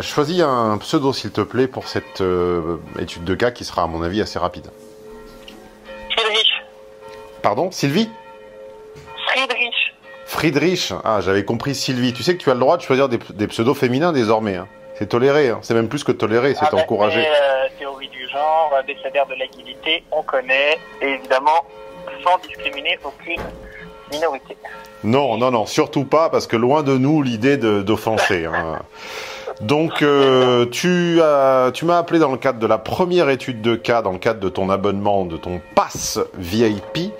Choisis un pseudo, s'il te plaît, pour cette étude de cas qui sera, à mon avis, assez rapide. Friedrich. Pardon, Sylvie? Friedrich. Friedrich. Ah, j'avais compris Sylvie. Tu sais que tu as le droit de choisir des pseudos féminins désormais. Hein. C'est toléré. Hein. C'est même plus que toléré, c'est encouragé. Théorie du genre, abécédaire de l'agilité, on connaît, et évidemment, sans discriminer aucune minorité. Non, non, non, surtout pas, parce que loin de nous l'idée d'offenser. Hein. Donc, tu m'as appelé dans le cadre de la première étude de cas, dans le cadre de ton abonnement, de ton pass VIP.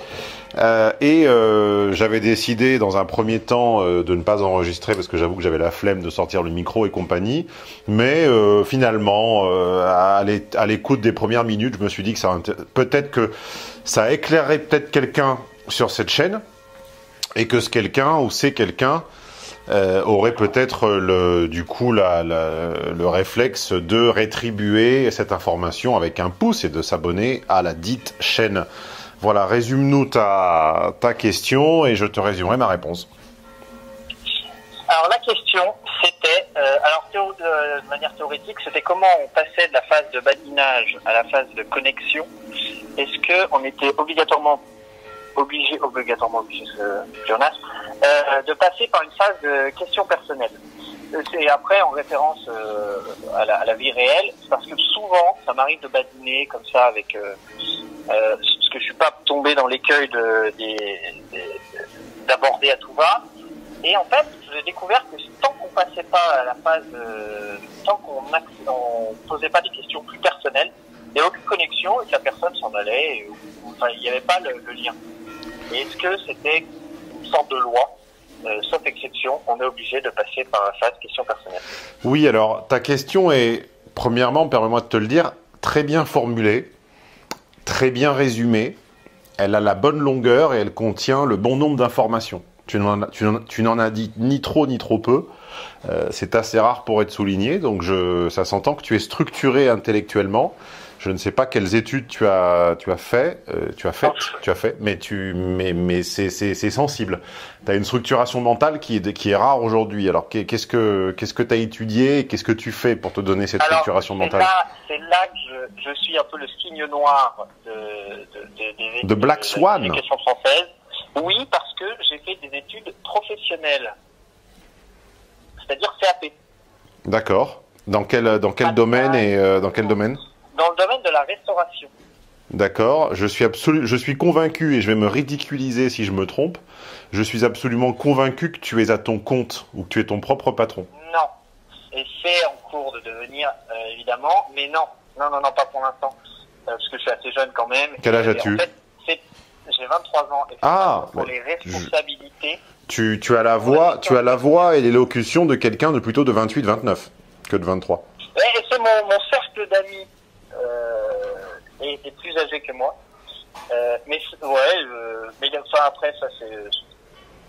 J'avais décidé dans un premier temps de ne pas enregistrer parce que j'avoue que j'avais la flemme de sortir le micro et compagnie, mais finalement à l'écoute des premières minutes je me suis dit que peut-être que ça éclairerait peut-être quelqu'un sur cette chaîne et que ce quelqu'un ou ces quelqu'un aurait peut-être du coup le réflexe de rétribuer cette information avec un pouce et de s'abonner à la dite chaîne. Voilà, résume-nous ta question et je te résumerai ma réponse. Alors la question, c'était, de manière théoritique, c'était comment on passait de la phase de badinage à la phase de connexion. Est-ce qu'on était obligatoirement obligé, Jonas, de passer par une phase de questions personnelles. C'est après en référence à la vie réelle, parce que souvent, ça m'arrive de badiner comme ça avec... parce que je suis pas tombé dans l'écueil d'aborder à tout va. Et en fait, j'ai découvert que tant qu'on passait pas à la phase, tant qu'on posait pas des questions plus personnelles, il n'y avait aucune connexion et que la personne s'en allait. Enfin, il n'y avait pas le lien. Et est-ce que c'était une sorte de loi, sauf exception, on est obligé de passer par la phase question personnelle? Oui, alors ta question est, premièrement, permets-moi de te le dire, très bien formulée. Très bien résumée, elle a la bonne longueur et elle contient le bon nombre d'informations. Tu n'en as dit ni trop peu, c'est assez rare pour être souligné, donc ça s'entend que tu es structuré intellectuellement. Je ne sais pas quelles études tu as fait, mais c'est sensible. Tu as une structuration mentale qui est rare aujourd'hui. Alors qu'est-ce que tu as étudié et qu'est-ce que tu fais pour te donner cette structuration mentale? C'est là que je suis un peu le signe noir de Black Swan. De l'éducation française. Oui, parce que j'ai fait des études professionnelles, c'est-à-dire CAP. D'accord. Dans quel domaine et dans quel domaine? Dans le domaine de la restauration. D'accord. Je suis convaincu, et je vais me ridiculiser si je me trompe, je suis absolument convaincu que tu es à ton compte ou que tu es ton propre patron. Non. Et c'est en cours de devenir, évidemment, mais non. Non, pas pour l'instant. Parce que je suis assez jeune quand même. Quel âge as-tu? En fait, j'ai 23 ans. Et pour les responsabilités... Tu as la voix et l'élocution de quelqu'un de plutôt de 28-29 que de 23. Ouais, et c'est mon cercle d'amis est plus âgé que moi. Mais enfin, après, ça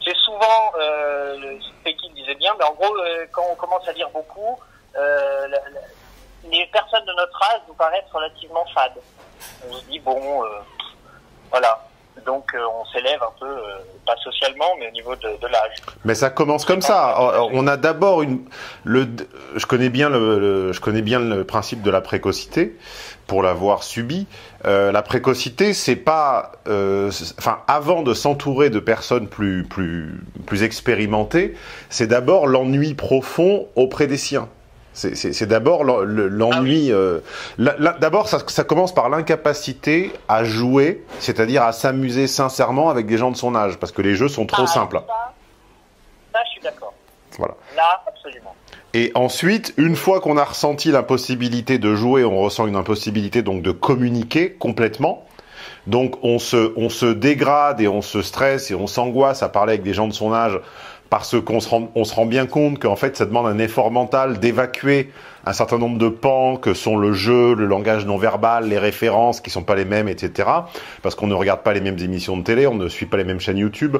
c'est souvent, Pékin disait bien, mais en gros, quand on commence à lire beaucoup, les personnes de notre âge nous paraissent relativement fades. On se dit, bon, voilà. Donc on s'élève un peu, pas socialement, mais au niveau de l'âge. Mais ça commence comme ça. On a d'abord je connais bien le principe de la précocité pour l'avoir subi. La précocité, c'est pas, avant de s'entourer de personnes plus expérimentées, c'est d'abord l'ennui profond auprès des siens. C'est d'abord l'ennui. D'abord, ça commence par l'incapacité à jouer, c'est-à-dire à s'amuser sincèrement avec des gens de son âge, parce que les jeux sont trop simples. Ça, je suis d'accord. Voilà. Là, absolument. Et ensuite, une fois qu'on a ressenti l'impossibilité de jouer, on ressent une impossibilité donc de communiquer complètement. Donc on se dégrade et on se stresse et on s'angoisse à parler avec des gens de son âge, parce qu'on se rend bien compte qu'en fait, ça demande un effort mental d'évacuer un certain nombre de pans que sont le jeu, le langage non verbal, les références qui sont pas les mêmes, etc. Parce qu'on ne regarde pas les mêmes émissions de télé, on ne suit pas les mêmes chaînes YouTube,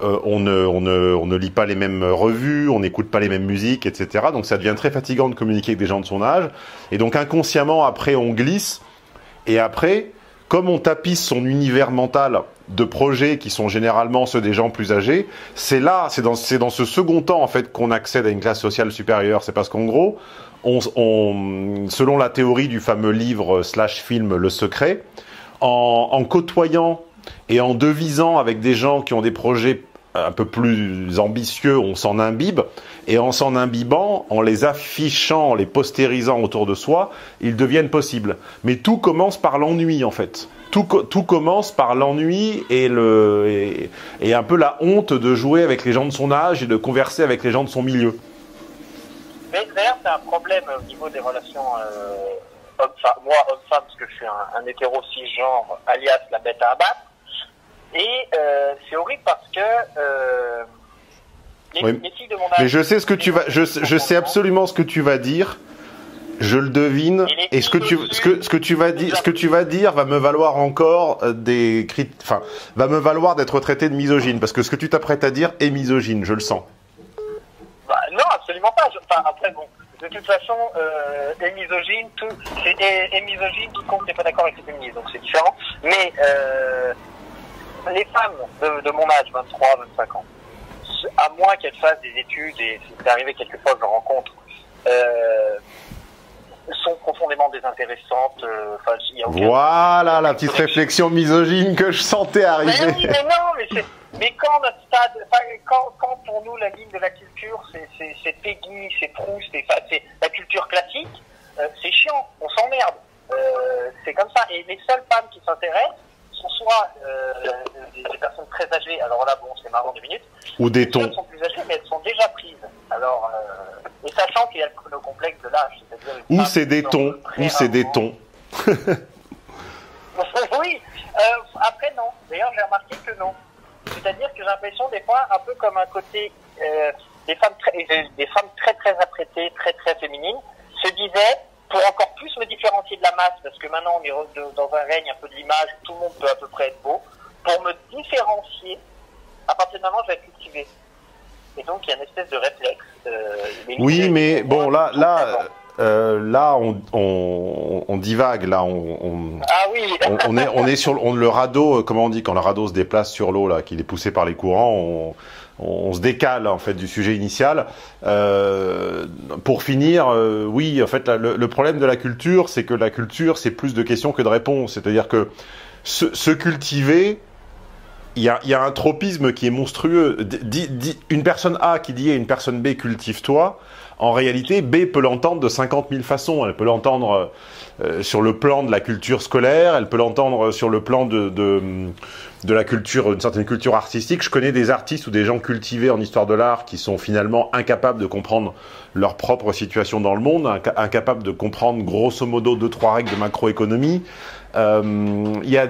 on ne lit pas les mêmes revues, on n'écoute pas les mêmes musiques, etc. Donc ça devient très fatigant de communiquer avec des gens de son âge. Et donc inconsciemment, après, on glisse. Et après, comme on tapisse son univers mental de projets qui sont généralement ceux des gens plus âgés, c'est dans ce second temps en fait qu'on accède à une classe sociale supérieure. C'est parce qu'en gros, selon la théorie du fameux livre / film Le Secret, en côtoyant et en devisant avec des gens qui ont des projets un peu plus ambitieux, on s'en imbibe, et en s'en imbibant, en les affichant, en les postérisant autour de soi, ils deviennent possibles. Mais tout commence par l'ennui, en fait. Tout commence par l'ennui et un peu la honte de jouer avec les gens de son âge et de converser avec les gens de son milieu. Mais d'ailleurs, c'est un problème au niveau des relations moi, homme-femme, parce que je suis un hétéro cisgenre, alias la bête à abattre. Et c'est horrible parce que les filles de mon âge... Mais je sais ce que tu vas... Je sais absolument ce que tu vas dire. Je le devine. Et ce que tu vas dire va me valoir encore va me valoir d'être traité de misogyne. Parce que ce que tu t'apprêtes à dire est misogyne, je le sens. Bah, non, absolument pas. Après, bon, de toute façon, est misogyne, est misogyne, quiconque n'est pas d'accord avec les féministes, donc c'est différent. Mais les femmes de mon âge, 23, 25 ans, à moins qu'elles fassent des études, et c'est arrivé quelquefois que je rencontre, sont profondément désintéressantes. Y a aucun... Voilà la petite réflexion misogyne que je sentais arriver. Mais oui, mais non, mais quand notre stade, quand pour nous la ligne de la culture, c'est Peggy, c'est Proust, c'est la culture classique, c'est chiant, on s'emmerde. C'est comme ça. Et les seules femmes qui s'intéressent sont soit des personnes très âgées, alors là, bon, c'est marrant 2 minutes, ou des tons. Elles sont plus âgées, mais elles sont déjà prises. Alors, et sachant qu'il y a le complexe de l'âge, c'est-à-dire... Ou c'est des tons, ou c'est des tons. Oui, après non. D'ailleurs, j'ai remarqué que non. C'est-à-dire que j'ai l'impression des fois, un peu comme un côté... des femmes très très apprêtées, très très féminines, se disaient, pour encore plus me différencier de la masse, parce que maintenant on est dans un règne un peu de l'image, tout le monde peut à peu près être beau, pour me différencier, à partir de maintenant je vais être cultivé. Et donc il y a une espèce de réflexe. Oui, mais bon, là on divague, là ah oui. on est sur le radeau, comment on dit, quand le radeau se déplace sur l'eau, là, qu'il est poussé par les courants, on se décale en fait du sujet initial. Pour finir, oui, en fait, le problème de la culture, c'est que la culture, c'est plus de questions que de réponses. C'est-à-dire que se cultiver, il y a un tropisme qui est monstrueux. Une personne A qui dit à une personne B, cultive-toi. En réalité, B peut l'entendre de 50 000 façons. Elle peut l'entendre sur le plan de la culture scolaire, elle peut l'entendre sur le plan de la culture, une certaine culture artistique. Je connais des artistes ou des gens cultivés en histoire de l'art qui sont finalement incapables de comprendre leur propre situation dans le monde, incapables de comprendre grosso modo 2-3 règles de macroéconomie. Il y a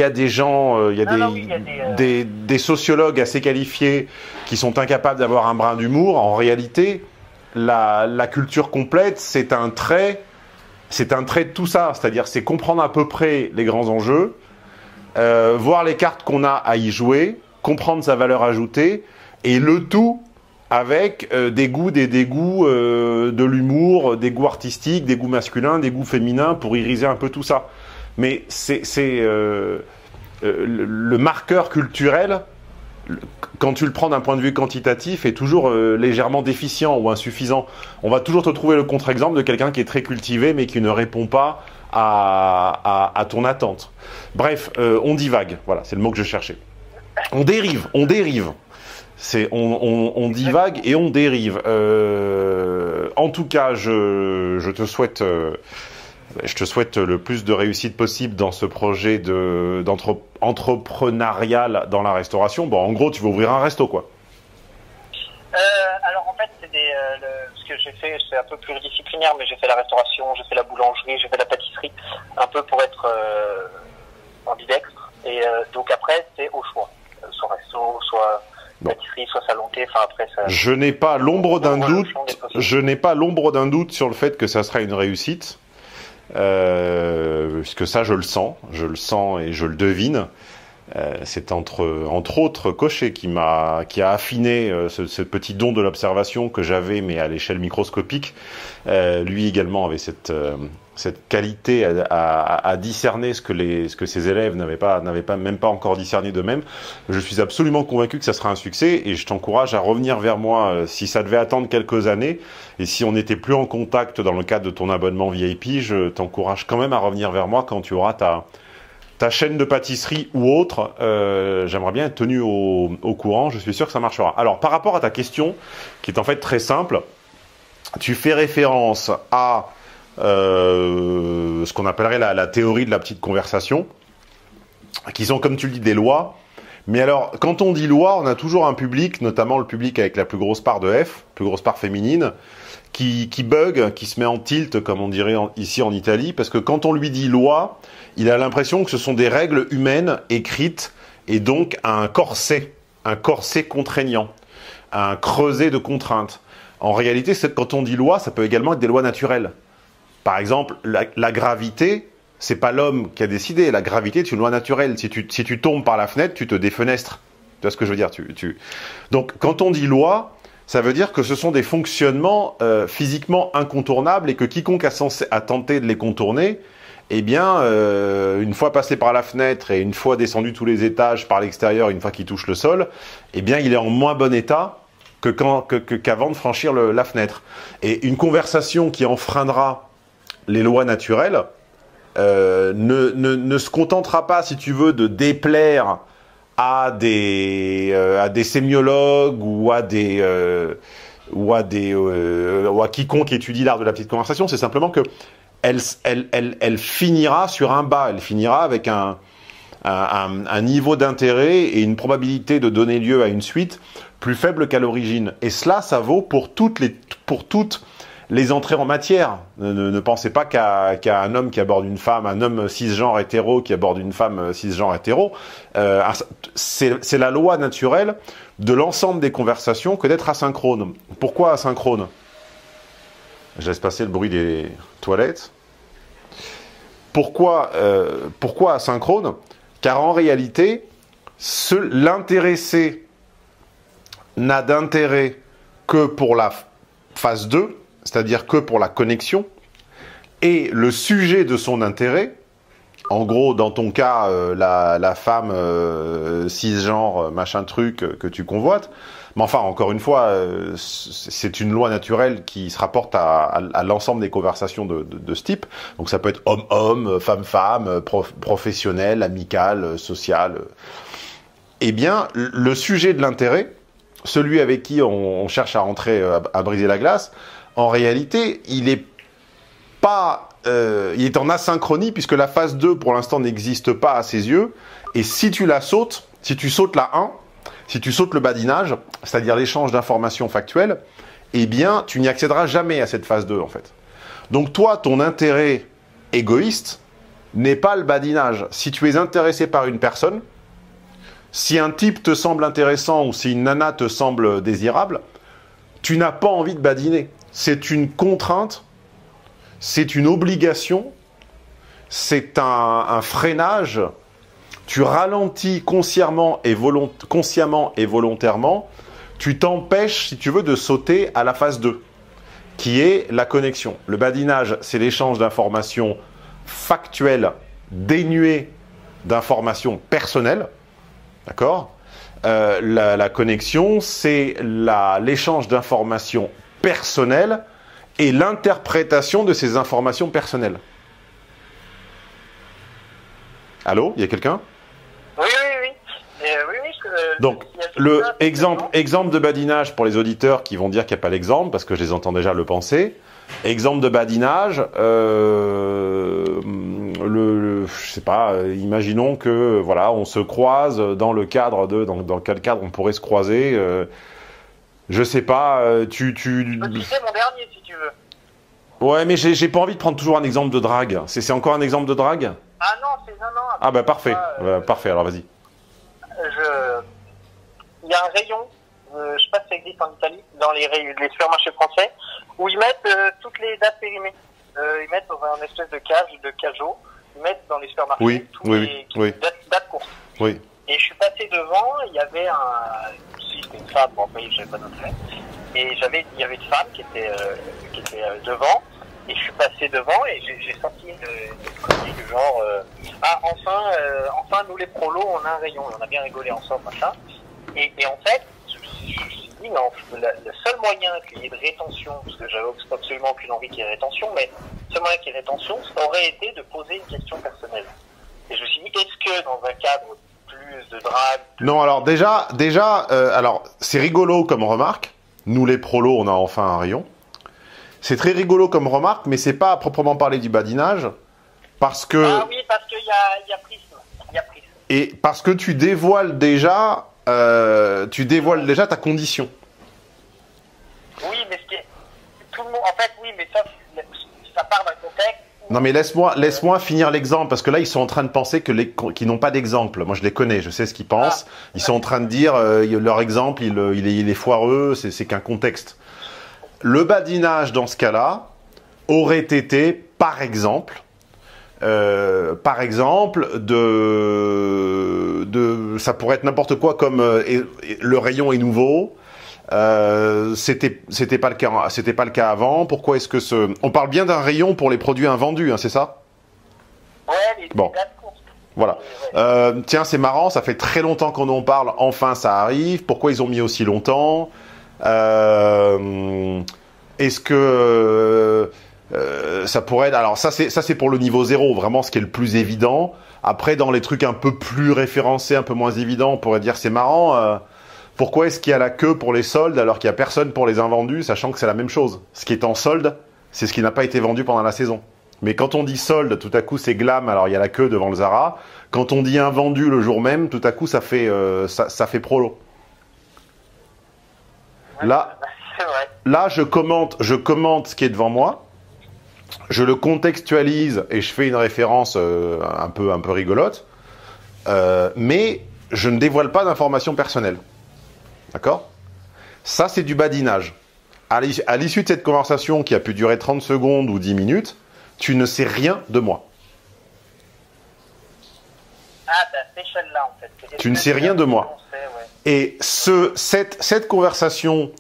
des gens, des sociologues assez qualifiés qui sont incapables d'avoir un brin d'humour. En réalité, la culture complète, c'est un trait de tout ça. C'est-à-dire, c'est comprendre à peu près les grands enjeux, voir les cartes qu'on a à y jouer, comprendre sa valeur ajoutée, et le tout avec des goûts, des dégoûts, de l'humour, des goûts artistiques, des goûts masculins, des goûts féminins, pour iriser un peu tout ça. Mais le marqueur culturel, quand tu le prends d'un point de vue quantitatif, est toujours légèrement déficient ou insuffisant. On va toujours te trouver le contre-exemple de quelqu'un qui est très cultivé mais qui ne répond pas à ton attente. Bref, on divague. Voilà, c'est le mot que je cherchais. On dérive. On divague et on dérive. En tout cas, je te souhaite le plus de réussite possible dans ce projet d'entrepreneurial dans la restauration. Bon, en gros, tu vas ouvrir un resto, quoi. Alors, en fait, c'est ce que j'ai fait, c'est un peu pluridisciplinaire, mais j'ai fait la restauration, j'ai fait la boulangerie, j'ai fait la pâtisserie, un peu pour être ambidextre. Et donc après, c'est au choix. Soit resto, soit pâtisserie, soit salon thé, enfin après ça... Je n'ai pas l'ombre d'un doute sur le fait que ça sera une réussite. Puisque ça je le sens et je le devine. C'est entre autres Cochet qui a affiné ce petit don de l'observation que j'avais, mais à l'échelle microscopique. Lui également avait cette qualité à discerner ce que ses élèves n'avaient pas même pas encore discerné d'eux-mêmes. Je suis absolument convaincu que ça sera un succès et je t'encourage à revenir vers moi si ça devait attendre quelques années et si on n'était plus en contact dans le cadre de ton abonnement VIP, je t'encourage quand même à revenir vers moi quand tu auras ta chaîne de pâtisserie ou autre. J'aimerais bien être tenu au courant, je suis sûr que ça marchera. Alors par rapport à ta question, qui est en fait très simple, tu fais référence à ce qu'on appellerait la théorie de la petite conversation, qui sont, comme tu le dis, des lois. Mais alors, quand on dit loi, on a toujours un public, notamment le public avec la plus grosse part de F, plus grosse part féminine, qui bug, qui se met en tilt, comme on dirait ici en Italie, parce que quand on lui dit loi, il a l'impression que ce sont des règles humaines écrites, et donc un corset contraignant, un creuset de contraintes. En réalité, quand on dit loi, ça peut également être des lois naturelles. Par exemple, la gravité, c'est pas l'homme qui a décidé. La gravité est une loi naturelle. Si tu tombes par la fenêtre, tu te défenestres. Tu vois ce que je veux dire? Donc, quand on dit loi, ça veut dire que ce sont des fonctionnements physiquement incontournables et que quiconque a tenté de les contourner, eh bien, une fois passé par la fenêtre et une fois descendu tous les étages par l'extérieur, une fois qu'il touche le sol, eh bien, il est en moins bon état qu'avant de franchir la fenêtre. Et une conversation qui enfreindra les lois naturelles ne se contentera pas, si tu veux, de déplaire à des sémiologues ou à quiconque étudie l'art de la petite conversation. C'est simplement que elle finira sur un bas, elle finira avec un niveau d'intérêt et une probabilité de donner lieu à une suite plus faible qu'à l'origine. Et cela, ça vaut pour toutes les entrées en matière. Ne pensez pas qu'à un homme qui aborde une femme, un homme cisgenre hétéro qui aborde une femme cisgenre hétéro. C'est la loi naturelle de l'ensemble des conversations que d'être asynchrone. Pourquoi asynchrone? Je laisse passer le bruit des toilettes. Pourquoi asynchrone? Car en réalité, l'intéressé n'a d'intérêt que pour la phase 2, c'est-à-dire que pour la connexion, et le sujet de son intérêt, en gros, dans ton cas, la femme cisgenre, machin truc, que tu convoites, mais enfin, encore une fois, c'est une loi naturelle qui se rapporte à l'ensemble des conversations de ce type. Donc ça peut être homme-homme, femme-femme, professionnel, amical, social. Eh bien, le sujet de l'intérêt, celui avec qui on cherche à rentrer, à briser la glace, en réalité, il est en asynchronie puisque la phase 2 pour l'instant n'existe pas à ses yeux. Et si tu la sautes, si tu sautes la 1, si tu sautes le badinage, c'est-à-dire l'échange d'informations factuelles, eh bien, tu n'y accéderas jamais à cette phase 2 en fait. Donc toi, ton intérêt égoïste n'est pas le badinage. Si tu es intéressé par une personne, si un type te semble intéressant ou si une nana te semble désirable, tu n'as pas envie de badiner. C'est une contrainte, c'est une obligation, c'est un freinage. Tu ralentis consciemment et volontairement, tu t'empêches, si tu veux, de sauter à la phase 2, qui est la connexion. Le badinage, c'est l'échange d'informations factuelles, dénuées d'informations personnelles. D'accord? La connexion, c'est l'échange d'informations personnelles et l'interprétation de ces informations personnelles. Allô? Il y a quelqu'un? Oui. Donc, le exemple de badinage pour les auditeurs qui vont dire qu'il n'y a pas l'exemple, parce que je les entends déjà le penser. Exemple de badinage, je sais pas, imaginons que voilà, on se croise dans quel cadre on pourrait se croiser, je sais pas, Tu sais mon dernier si tu veux. Ouais, mais j'ai pas envie de prendre toujours un exemple de drague. C'est encore un exemple de drague? Ah non, non. Ah bah parfait, parfait, alors vas-y. Il y a un rayon, je sais pas si ça existe en Italie, dans les supermarchés français, où ils mettent toutes les dates périmées. Ils mettent dans un espèce de cage, de cajot, ils mettent dans les supermarchés toutes les dates courtes. Oui. Et je suis passé devant, il y avait c'était une femme, bon, après, j'avais pas noté. Et il y avait une femme qui était devant. Et je suis passé devant et j'ai sorti une connerie du genre enfin nous les prolos on a un rayon, on a bien rigolé ensemble machin. Et en fait je me suis dit non, le seul moyen qu'il y ait de rétention, parce que j'avais absolument aucune envie qu'il y ait rétention, mais le seul moyen qu'il y ait rétention, ça aurait été de poser une question personnelle. Et je me suis dit, est-ce que dans un cadre plus de drague... Non, alors déjà alors c'est rigolo comme remarque. Nous les prolos, on a enfin un rayon. C'est très rigolo comme remarque, mais c'est pas à proprement parler du badinage, parce que... Ah oui, parce qu'il y a prisme. Et parce que tu dévoiles déjà ta condition. Oui, mais tout le monde... En fait, oui, mais ça part d'un contexte... Non mais laisse-moi finir l'exemple, parce que là ils sont en train de penser qu'ils n'ont pas d'exemple. Moi je les connais, je sais ce qu'ils pensent. Ils sont en train de dire leur exemple il est foireux, c'est qu'un contexte. Le badinage dans ce cas-là aurait été par exemple ça pourrait être n'importe quoi comme le rayon est nouveau. C'était pas le cas avant. Pourquoi est-ce que on parle bien d'un rayon pour les produits invendus, hein, c'est ça? Ouais, bon. Voilà. Tiens, c'est marrant, ça fait très longtemps qu'on en parle. Enfin, ça arrive. Pourquoi ils ont mis aussi longtemps? Est-ce que ça pourrait être... Alors ça c'est pour le niveau 0, vraiment ce qui est le plus évident. Après, dans les trucs un peu plus référencés, un peu moins évidents, on pourrait dire c'est marrant. Pourquoi est-ce qu'il y a la queue pour les soldes alors qu'il n'y a personne pour les invendus, sachant que c'est la même chose? Ce qui est en solde, c'est ce qui n'a pas été vendu pendant la saison. Mais quand on dit solde, tout à coup c'est glam, alors il y a la queue devant le Zara. Quand on dit invendu le jour même, tout à coup ça fait prolo. Là, je commente ce qui est devant moi, je le contextualise et je fais une référence un peu rigolote, mais je ne dévoile pas d'informations personnelles. D'accord? Ça, c'est du badinage. À l'issue de cette conversation qui a pu durer 30 secondes ou 10 minutes, tu ne sais rien de moi. Ah, bah, c'est celle-là, en fait. Tu ne sais rien de moi. Et cette conversation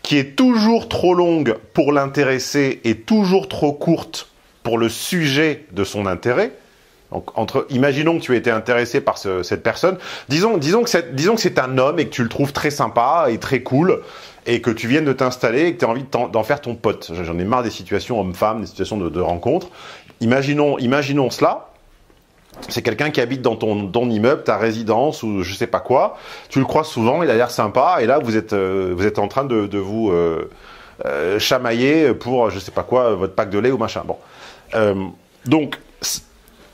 qui est toujours trop longue pour l'intéresser et toujours trop courte pour le sujet de son intérêt. Donc, imaginons que tu aies été intéressé par cette personne. Disons que c'est un homme et que tu le trouves très sympa et très cool et que tu viennes de t'installer et que tu as envie d'en faire ton pote. J'en ai marre des situations homme-femme, des situations de rencontre. Imaginons cela. C'est quelqu'un qui habite dans ton immeuble, ta résidence ou je sais pas quoi. Tu le croises souvent, il a l'air sympa et là vous êtes en train de vous chamailler pour je sais pas quoi, votre pack de lait ou machin. Bon, donc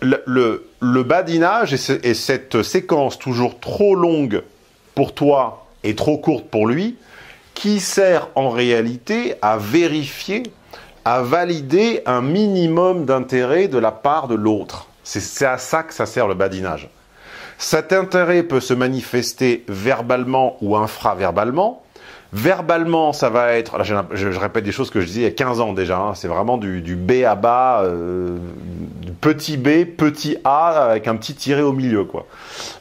le badinage et cette séquence toujours trop longue pour toi et trop courte pour lui, qui sert en réalité à vérifier, à valider un minimum d'intérêt de la part de l'autre. C'est à ça que ça sert le badinage. Cet intérêt peut se manifester verbalement ou infraverbalement. Verbalement, ça va être... Là, je répète des choses que je disais il y a 15 ans déjà. Hein, c'est vraiment du B à bas, du petit b, petit a, avec un petit tiret au milieu, quoi.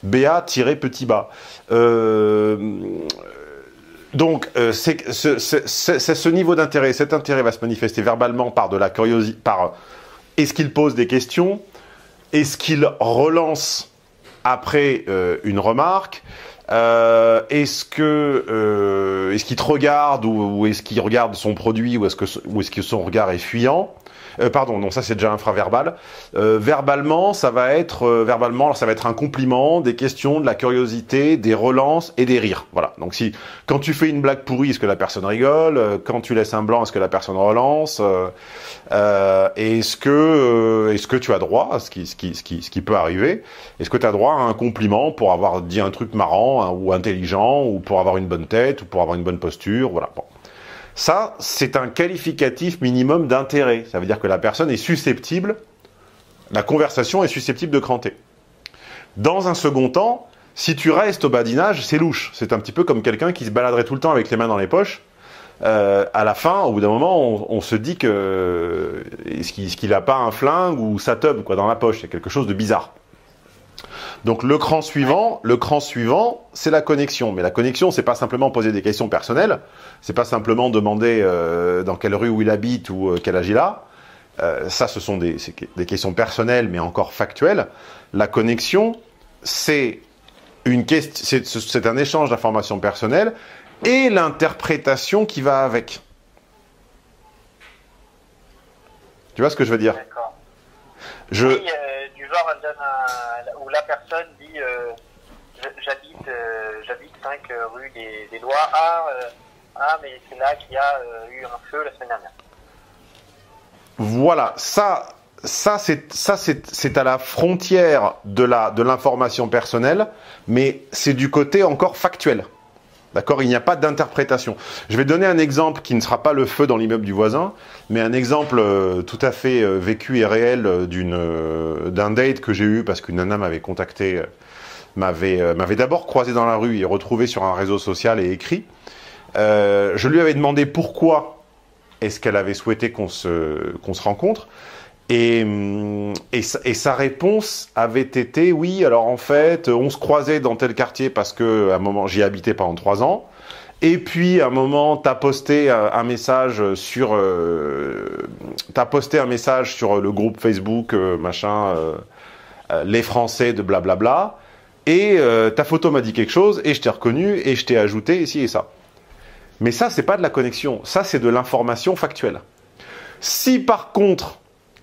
BA-petit bas. Donc, c'est ce niveau d'intérêt. Cet intérêt va se manifester verbalement par de la curiosité, par est-ce qu'il pose des questions, est-ce qu'il relance après une remarque, est-ce qu'il te regarde ou est-ce qu'il regarde son produit ou est-ce que son regard est fuyant? Pardon, non, ça c'est déjà infraverbal. Verbalement, ça va être un compliment, des questions, de la curiosité, des relances et des rires. Voilà. Donc quand tu fais une blague pourrie, est-ce que la personne rigole? Quand tu laisses un blanc, est-ce que la personne relance? Est-ce que tu as droit à ce qui peut arriver? Est-ce que tu as droit à un compliment pour avoir dit un truc marrant, hein, ou intelligent, ou pour avoir une bonne tête, ou pour avoir une bonne posture? Voilà. Bon. Ça, c'est un qualificatif minimum d'intérêt. Ça veut dire que la personne est susceptible, la conversation est susceptible de cranter. Dans un second temps, si tu restes au badinage, c'est louche. C'est un petit peu comme quelqu'un qui se baladerait tout le temps avec les mains dans les poches. À la fin, au bout d'un moment, on se dit est-ce qu'il n'a pas un flingue ou sa teub quoi, dans la poche? C'est quelque chose de bizarre. Donc le cran suivant, c'est la connexion. Mais la connexion, c'est pas simplement poser des questions personnelles, c'est pas simplement demander dans quelle rue où il habite ou quel âge il a. Ça, ce sont des questions personnelles, mais encore factuelles. La connexion, c'est un échange d'informations personnelles et l'interprétation qui va avec. Tu vois ce que je veux dire? D'accord. Oui, du genre, elle donne où la personne dit j'habite 5 rue des Lois. Mais c'est là qu'il y a eu un feu la semaine dernière. Voilà, ça c'est à la frontière de l'information personnelle, mais c'est du côté encore factuel. D'accord? Il n'y a pas d'interprétation. Je vais donner un exemple qui ne sera pas le feu dans l'immeuble du voisin, mais un exemple tout à fait vécu et réel d'un date que j'ai eu parce qu'une nana m'avait contacté, m'avait d'abord croisé dans la rue et retrouvé sur un réseau social et écrit. Je lui avais demandé pourquoi est-ce qu'elle avait souhaité qu'on se rencontre. Et sa réponse avait été oui, alors en fait, on se croisait dans tel quartier parce que à un moment j'y habitais pendant 3 ans. Et puis à un moment, t'as posté un message sur le groupe Facebook les Français de blablabla. Et ta photo m'a dit quelque chose et je t'ai reconnu et je t'ai ajouté ici et ça. Mais ça, c'est pas de la connexion, ça c'est de l'information factuelle. Si par contre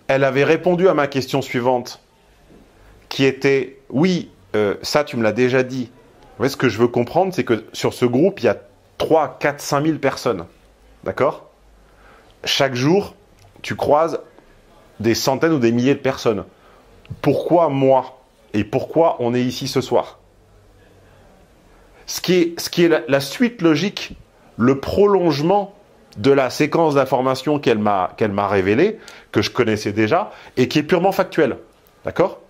elle avait répondu à ma question suivante, qui était « Oui, ça tu me l'as déjà dit. » En fait, ce que je veux comprendre, c'est que sur ce groupe, il y a 3, 4, 5 000 personnes. D'accord? Chaque jour, tu croises des centaines ou des milliers de personnes. Pourquoi moi? Et pourquoi on est ici ce soir? Ce qui est la suite logique, le prolongement de la séquence d'informations qu'elle m'a révélée, que je connaissais déjà, et qui est purement factuelle. D'accord?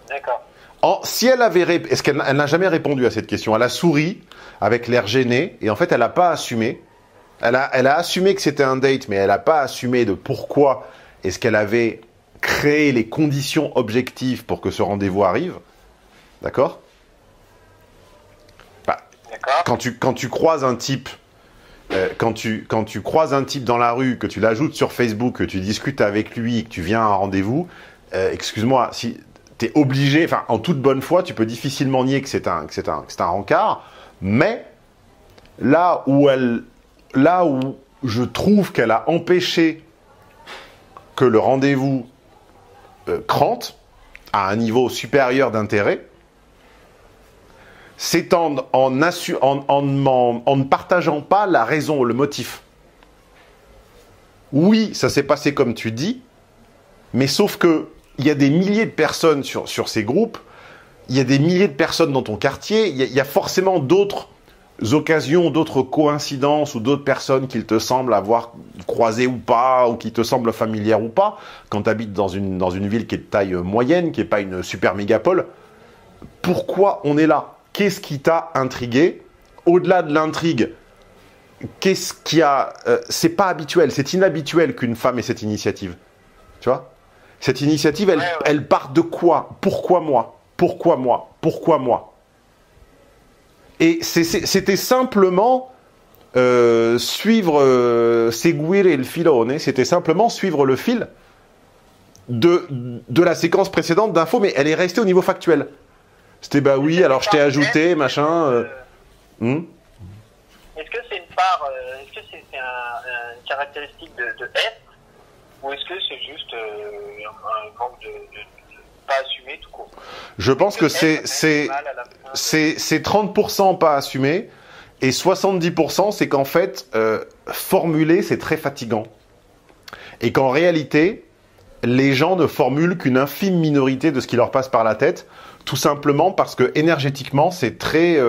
D'accord. Si elle avait... Est-ce qu'elle n'a jamais répondu à cette question? Elle a souri, avec l'air gêné, et en fait, elle n'a pas assumé. Elle a assumé que c'était un date, mais elle n'a pas assumé de pourquoi est-ce qu'elle avait créé les conditions objectives pour que ce rendez-vous arrive. D'accord? Quand tu croises un type... Quand tu croises un type dans la rue, que tu l'ajoutes sur Facebook, que tu discutes avec lui, que tu viens à un rendez-vous, excuse-moi, si tu es obligé, enfin en toute bonne foi, tu peux difficilement nier que c'est un rencard, mais là où je trouve qu'elle a empêché que le rendez-vous crante à un niveau supérieur d'intérêt, c'est en ne partageant pas la raison, le motif. Oui, ça s'est passé comme tu dis, mais sauf que il y a des milliers de personnes sur ces groupes, il y a des milliers de personnes dans ton quartier, il y a forcément d'autres occasions, d'autres coïncidences ou d'autres personnes qu'il te semble avoir croisées ou pas, ou qui te semblent familières ou pas, quand tu habites dans une ville qui est de taille moyenne, qui n'est pas une super mégapole. Pourquoi on est là? Qu'est-ce qui t'a intrigué? Au-delà de l'intrigue, qu'est-ce qui a... c'est pas habituel, c'est inhabituel qu'une femme ait cette initiative. Tu vois? Cette initiative, elle part de quoi? Pourquoi moi? Pourquoi moi? Pourquoi moi? Et c'était simplement suivre seguire il filone, c'était simplement suivre le fil de la séquence précédente d'infos, mais elle est restée au niveau factuel. C'était bah oui, alors je t'ai ajouté, machin. Est-ce que c'est une part, est-ce que c'est une caractéristique de être, ou est-ce que c'est juste un manque de pas assumé tout court? Je pense que c'est 30% pas assumé, et 70% c'est qu'en fait, formuler c'est très fatigant. Et qu'en réalité, les gens ne formulent qu'une infime minorité de ce qui leur passe par la tête, tout simplement parce que énergétiquement, c'est très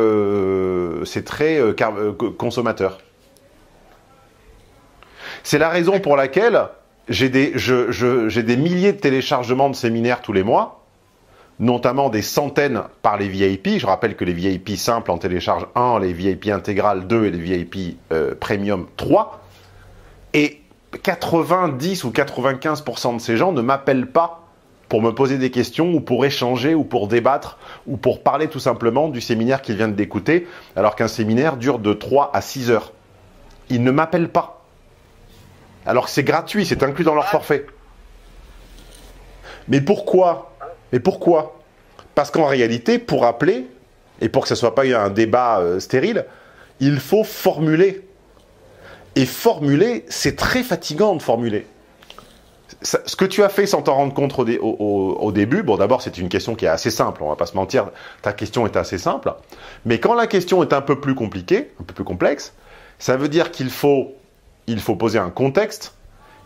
consommateur. C'est la raison pour laquelle j'ai des milliers de téléchargements de séminaires tous les mois, notamment des centaines par les VIP. Je rappelle que les VIP simples en téléchargent 1, les VIP intégrales 2 et les VIP premium 3. Et 90 ou 95% de ces gens ne m'appellent pas pour me poser des questions ou pour échanger ou pour débattre ou pour parler tout simplement du séminaire qu'ils viennent d'écouter, alors qu'un séminaire dure de 3 à 6 heures. Ils ne m'appellent pas. Alors que c'est gratuit, c'est inclus dans leur forfait. Mais pourquoi? Parce qu'en réalité, pour appeler, et pour que ce ne soit pas un débat stérile, il faut formuler. Et formuler, c'est très fatigant de formuler. Ce que tu as fait sans t'en rendre compte au début, bon d'abord c'est une question qui est assez simple, on va pas se mentir, ta question est assez simple, mais quand la question est un peu plus compliquée, un peu plus complexe, ça veut dire qu'il faut poser un contexte,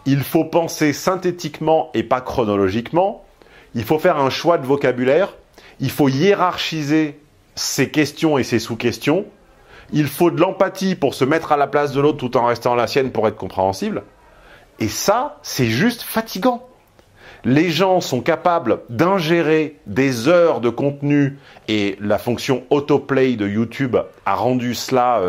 il faut penser synthétiquement et pas chronologiquement, il faut faire un choix de vocabulaire, il faut hiérarchiser ses questions et ses sous-questions, il faut de l'empathie pour se mettre à la place de l'autre tout en restant la sienne pour être compréhensible. Et ça, c'est juste fatigant. Les gens sont capables d'ingérer des heures de contenu et la fonction autoplay de YouTube a rendu cela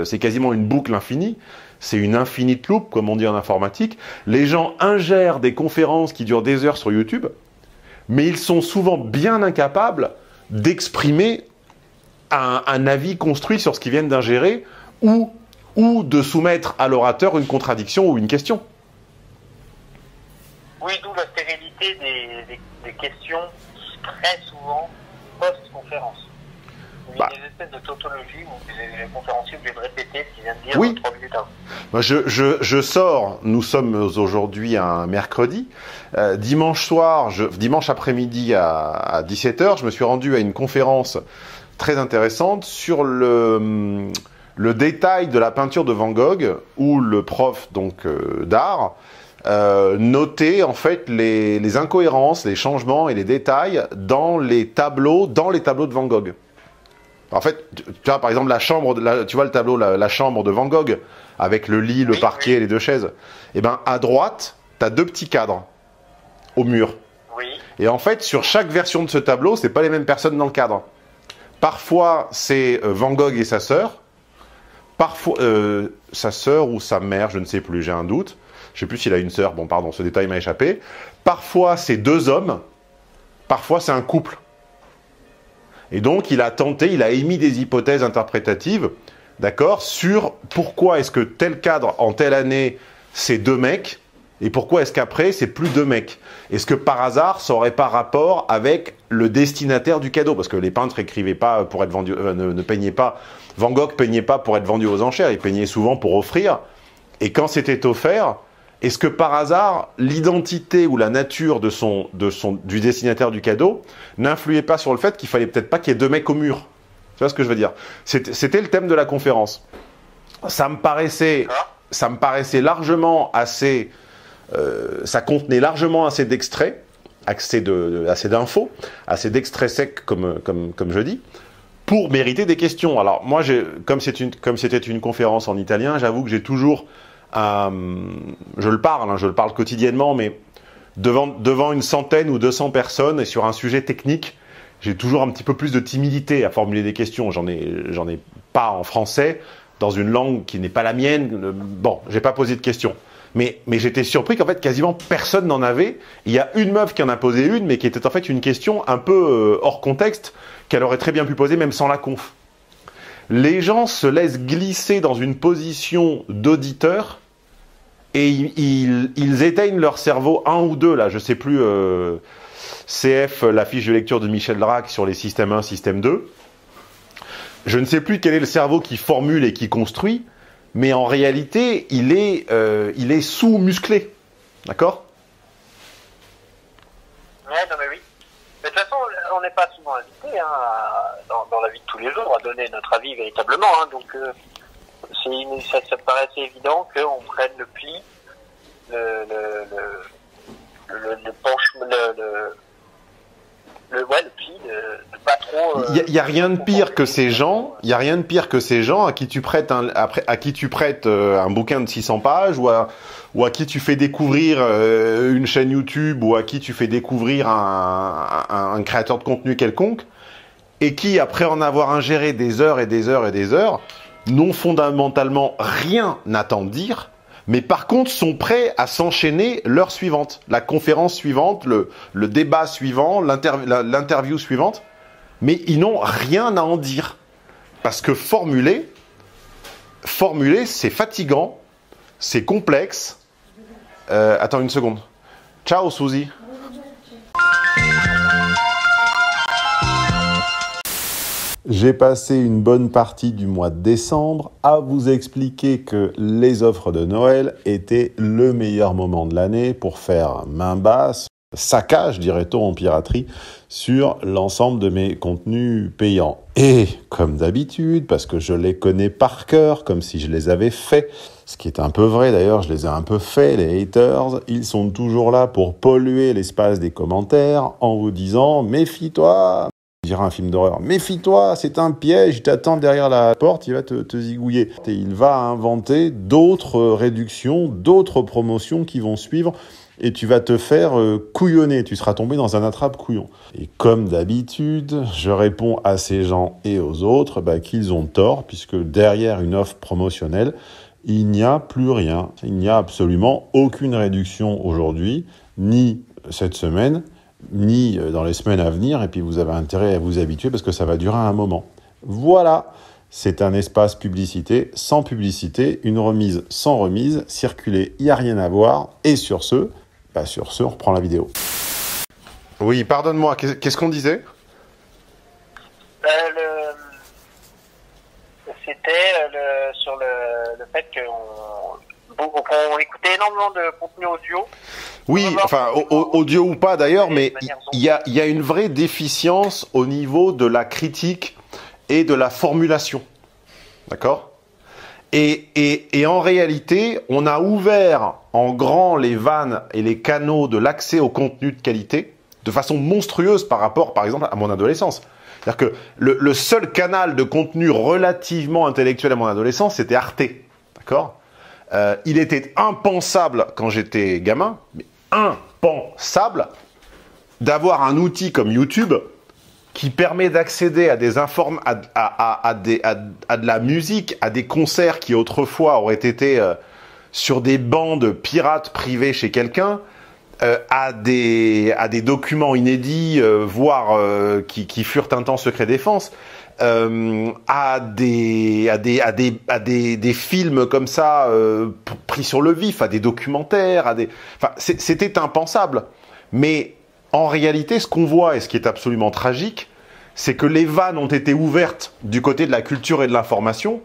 c'est quasiment une boucle infinie. C'est une infinite loop, comme on dit en informatique. Les gens ingèrent des conférences qui durent des heures sur YouTube, mais ils sont souvent bien incapables d'exprimer un avis construit sur ce qu'ils viennent d'ingérer ou de soumettre à l'orateur une contradiction ou une question. Oui, d'où la stérilité des questions très souvent post-conférence. Il y a des espèces de tautologie où les conférenciers obligés de répéter ce qu'ils viennent de dire oui. 3 minutes avant. Moi, je sors, nous sommes aujourd'hui un mercredi, dimanche après-midi à 17h, je me suis rendu à une conférence très intéressante sur le détail de la peinture de Van Gogh, où le prof d'art notait en fait les incohérences, les changements et les détails dans les tableaux de Van Gogh. En fait, tu vois par exemple tu vois le tableau la chambre de Van Gogh avec le lit, le parquet et les 2 chaises. Et ben à droite, tu as 2 petits cadres au mur. Oui. Et en fait, sur chaque version de ce tableau, c'est pas les mêmes personnes dans le cadre. Parfois, c'est Van Gogh et sa sœur. Parfois, sa sœur ou sa mère, je ne sais plus, j'ai un doute. Je ne sais plus s'il a une sœur, bon pardon, ce détail m'a échappé. Parfois, c'est 2 hommes. Parfois, c'est un couple. Et donc, il a émis des hypothèses interprétatives, d'accord, sur pourquoi est-ce que tel cadre, en telle année, c'est 2 mecs, et pourquoi est-ce qu'après, c'est plus 2 mecs. Est-ce que par hasard, ça n'aurait pas rapport avec le destinataire du cadeau? Parce que les peintres écrivaient pas pour être vendus, ne peignaient pas. Van Gogh peignait pas pour être vendu aux enchères, il peignait souvent pour offrir. Et quand c'était offert, est-ce que par hasard, l'identité ou la nature du destinataire du cadeau n'influait pas sur le fait qu'il fallait peut-être pas qu'il y ait 2 mecs au mur? Tu vois ce que je veux dire? C'était le thème de la conférence. Ça me paraissait largement assez... ça contenait largement assez d'extraits, assez d'infos, assez d'extraits secs, comme je dis, pour mériter des questions. Alors moi, comme c'était une conférence en italien, j'avoue que j'ai toujours... je le parle quotidiennement, mais devant une centaine ou 200 personnes et sur un sujet technique, j'ai toujours un petit peu plus de timidité à formuler des questions. J'en ai pas en français, dans une langue qui n'est pas la mienne. Bon, j'ai pas posé de questions. Mais j'étais surpris qu'en fait, quasiment personne n'en avait. Il y a une meuf qui en a posé une, mais qui était en fait une question un peu hors contexte, qu'elle aurait très bien pu poser même sans la conf. Les gens se laissent glisser dans une position d'auditeur et ils éteignent leur cerveau, 1 ou 2, là, je sais plus, CF, la fiche de lecture de Michel Drac sur les systèmes 1, système 2. Je ne sais plus quel est le cerveau qui formule et qui construit, mais en réalité, il est sous-musclé. D'accord? Ouais, non mais oui. Mais de toute façon, on n'est pas souvent invité dans la vie de tous les jours à donner notre avis véritablement. Donc, ça me paraît assez évident qu'on prenne le pli, le pli de pas trop. Il y a rien de pire que ces gens. Il y a rien de pire que ces gens à qui tu prêtes un bouquin de 600 pages ou à qui tu fais découvrir une chaîne YouTube ou à qui tu fais découvrir un créateur de contenu quelconque et qui, après en avoir ingéré des heures et des heures et des heures, n'ont fondamentalement rien à t'en dire, mais par contre sont prêts à s'enchaîner l'heure suivante, la conférence suivante, le débat suivant, l'interview suivante, mais ils n'ont rien à en dire. Parce que formuler, c'est fatigant, c'est complexe. Attends une seconde. Ciao, Suzy. J'ai passé une bonne partie du mois de décembre à vous expliquer que les offres de Noël étaient le meilleur moment de l'année pour faire main basse, saccage, dirait-on en piraterie, sur l'ensemble de mes contenus payants. Et comme d'habitude, parce que je les connais par cœur, comme si je les avais faits, ce qui est un peu vrai d'ailleurs, je les ai un peu faits, les haters, ils sont toujours là pour polluer l'espace des commentaires en vous disant « Méfie-toi !» Je dirais un film d'horreur. Méfie-toi, c'est un piège, il t'attend derrière la porte, il va te zigouiller. Et il va inventer d'autres réductions, d'autres promotions qui vont suivre et tu vas te faire couillonner, tu seras tombé dans un attrape-couillon. Et comme d'habitude, je réponds à ces gens et aux autres qu'ils ont tort, puisque derrière une offre promotionnelle, il n'y a plus rien. Il n'y a absolument aucune réduction aujourd'hui, ni cette semaine, ni dans les semaines à venir, et puis vous avez intérêt à vous habituer parce que ça va durer un moment. Voilà, c'est un espace publicité sans publicité, une remise sans remise, circuler, il n'y a rien à voir, et sur ce, on reprend la vidéo. Oui, pardonne-moi, qu'est-ce qu'on disait ? C'était sur le fait qu'on écoutait énormément de contenu audio. Oui, enfin, audio ou pas d'ailleurs, mais il y a une vraie déficience au niveau de la critique et de la formulation. D'accord ? Et en réalité, on a ouvert en grand les vannes et les canaux de l'accès au contenu de qualité de façon monstrueuse par rapport, par exemple, à mon adolescence. C'est-à-dire que le seul canal de contenu relativement intellectuel à mon adolescence, c'était Arte. D'accord ? Il était impensable quand j'étais gamin, mais impensable d'avoir un outil comme YouTube qui permet d'accéder à des à de la musique, à des concerts qui autrefois auraient été sur des bandes pirates privées chez quelqu'un, à des documents inédits, voire qui furent un temps secret défense, à des films comme ça pris sur le vif, à des documentaires, enfin c'était impensable. Mais en réalité, ce qu'on voit et ce qui est absolument tragique, c'est que les vannes ont été ouvertes du côté de la culture et de l'information,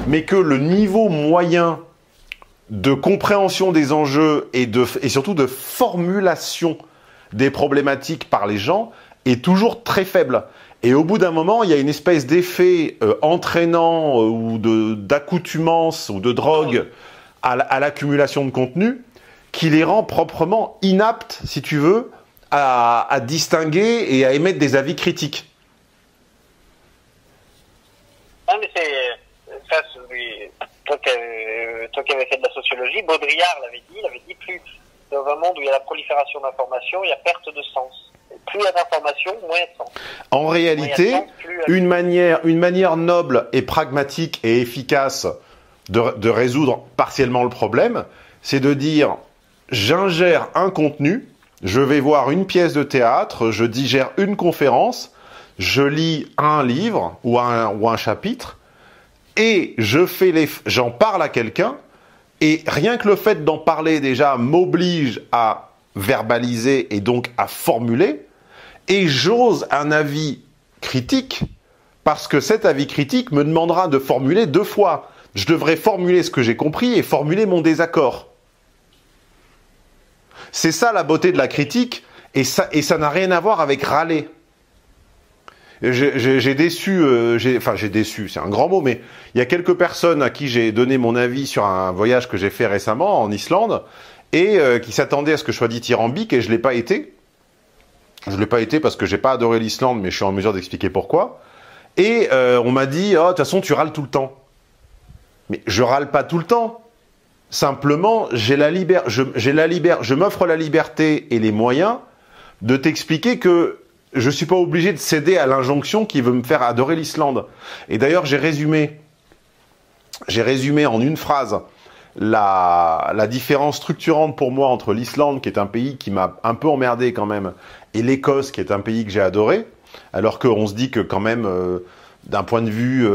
mais que le niveau moyen de compréhension des enjeux et surtout de formulation des problématiques par les gens est toujours très faible. Et au bout d'un moment, il y a une espèce d'effet entraînant ou d'accoutumance ou de drogue à l'accumulation de contenu qui les rend proprement inaptes, si tu veux, à distinguer et à émettre des avis critiques. Ah, mais ça, toi qui avais fait de la sociologie, Baudrillard l'avait dit, plus dans un monde où il y a la prolifération d'informations, il y a perte de sens. Plus il y a d'informations, moins il y a de sens. En réalité, une manière noble et pragmatique et efficace de résoudre partiellement le problème, c'est de dire j'ingère un contenu, je vais voir une pièce de théâtre, je digère une conférence, je lis un livre ou un chapitre et j'en parle à quelqu'un et rien que le fait d'en parler déjà m'oblige à verbaliser et donc à formuler et j'ose un avis critique parce que cet avis critique me demandera de formuler 2 fois. Je devrais formuler ce que j'ai compris et formuler mon désaccord. C'est ça la beauté de la critique et ça n'a rien à voir avec râler. J'ai déçu, c'est un grand mot, mais il y a quelques personnes à qui j'ai donné mon avis sur un voyage que j'ai fait récemment en Islande et qui s'attendaient à ce que je sois dithyrambique et je l'ai pas été. Je l'ai pas été parce que j'ai pas adoré l'Islande, mais je suis en mesure d'expliquer pourquoi. Et on m'a dit, oh, de toute façon, tu râles tout le temps. Mais je râle pas tout le temps. Simplement, je m'offre la liberté et les moyens de t'expliquer que je suis pas obligé de céder à l'injonction qui veut me faire adorer l'Islande. Et d'ailleurs, j'ai résumé en une phrase la différence structurante pour moi entre l'Islande, qui est un pays qui m'a un peu emmerdé quand même, et l'Écosse, qui est un pays que j'ai adoré, alors qu'on se dit que quand même, d'un point de vue...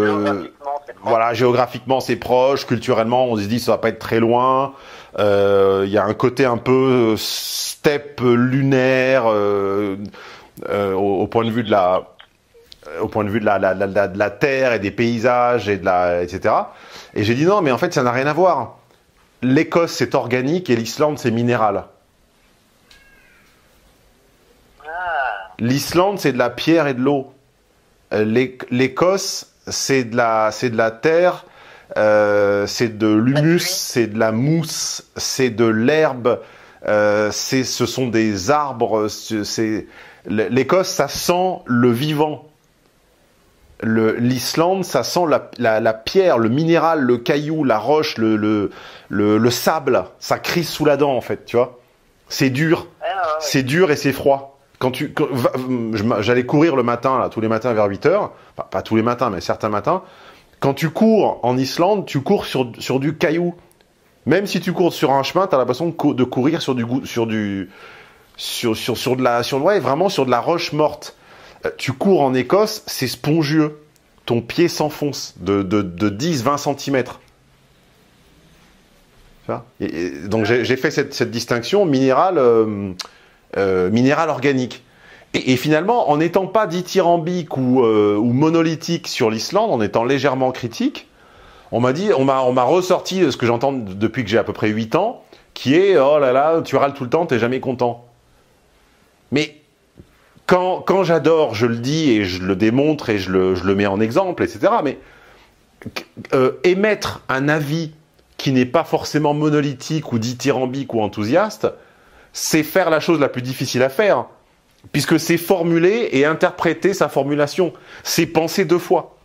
voilà, géographiquement c'est proche, culturellement on se dit ça va pas être très loin, il y a un côté un peu steppe lunaire au point de vue de la... au point de vue de la terre et des paysages et etc. Et j'ai dit non, mais en fait, ça n'a rien à voir. L'Écosse, c'est organique et l'Islande, c'est minéral. L'Islande, c'est de la pierre et de l'eau. L'Écosse, c'est de la terre, c'est de l'humus, c'est de la mousse, c'est de l'herbe, ce sont des arbres. L'Écosse, ça sent le vivant. L'Islande, ça sent la pierre, le minéral, le caillou, la roche, le sable. Ça crisse sous la dent, en fait, tu vois. C'est dur. C'est dur et c'est froid. J'allais courir le matin, là, tous les matins vers 8 heures. Enfin, pas tous les matins, mais certains matins. Quand tu cours en Islande, tu cours sur du caillou. Même si tu cours sur un chemin, t'as l'impression de courir vraiment sur de la roche morte. Tu cours en Écosse, c'est spongieux. Ton pied s'enfonce de 10-20 cm. Donc j'ai fait cette distinction minéral organique. Et finalement, en n'étant pas dithyrambique ou monolithique sur l'Islande, en étant légèrement critique, on m'a ressorti ce que j'entends depuis que j'ai à peu près 8 ans, qui est « Oh là là, tu râles tout le temps, t'es jamais content ». Mais quand j'adore, je le dis et je le démontre et je le mets en exemple, etc. Mais émettre un avis qui n'est pas forcément monolithique ou dithyrambique ou enthousiaste, c'est faire la chose la plus difficile à faire, puisque c'est formuler et interpréter sa formulation. C'est penser 2 fois.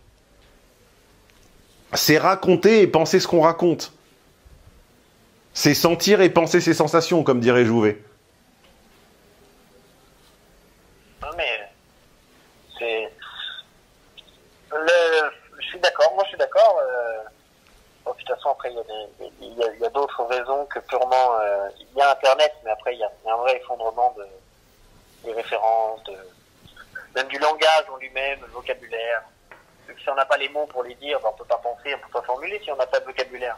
C'est raconter et penser ce qu'on raconte. C'est sentir et penser ses sensations, comme dirait Jouvet. Je suis d'accord, moi je suis d'accord. Bon, de toute façon, après, il y a d'autres raisons que purement... il y a Internet, mais après, il y a un vrai effondrement des références, même du langage en lui-même, le vocabulaire. Si on n'a pas les mots pour les dire, ben on peut pas penser, on peut pas formuler si on n'a pas de vocabulaire.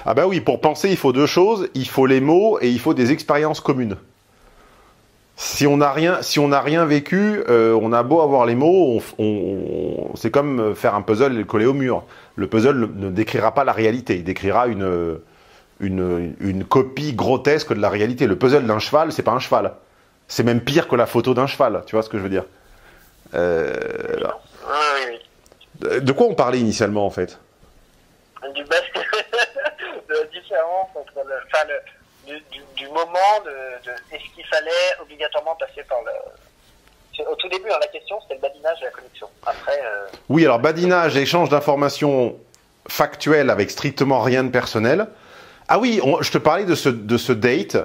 Ah bah oui, pour penser, il faut 2 choses. Il faut les mots et il faut des expériences communes. Si on n'a rien vécu, on a beau avoir les mots, c'est comme faire un puzzle et le coller au mur. Le puzzle ne décrira pas la réalité, il décrira une copie grotesque de la réalité. Le puzzle d'un cheval, c'est pas un cheval. C'est même pire que la photo d'un cheval, tu vois ce que je veux dire. Oui. De quoi on parlait initialement, en fait? De la différence entre du moment est-ce qu'il fallait obligatoirement passer par le... Au tout début, la question, c'était le badinage et la connexion. Après... Oui, alors badinage, échange d'informations factuelles avec strictement rien de personnel. Ah oui, je te parlais de ce date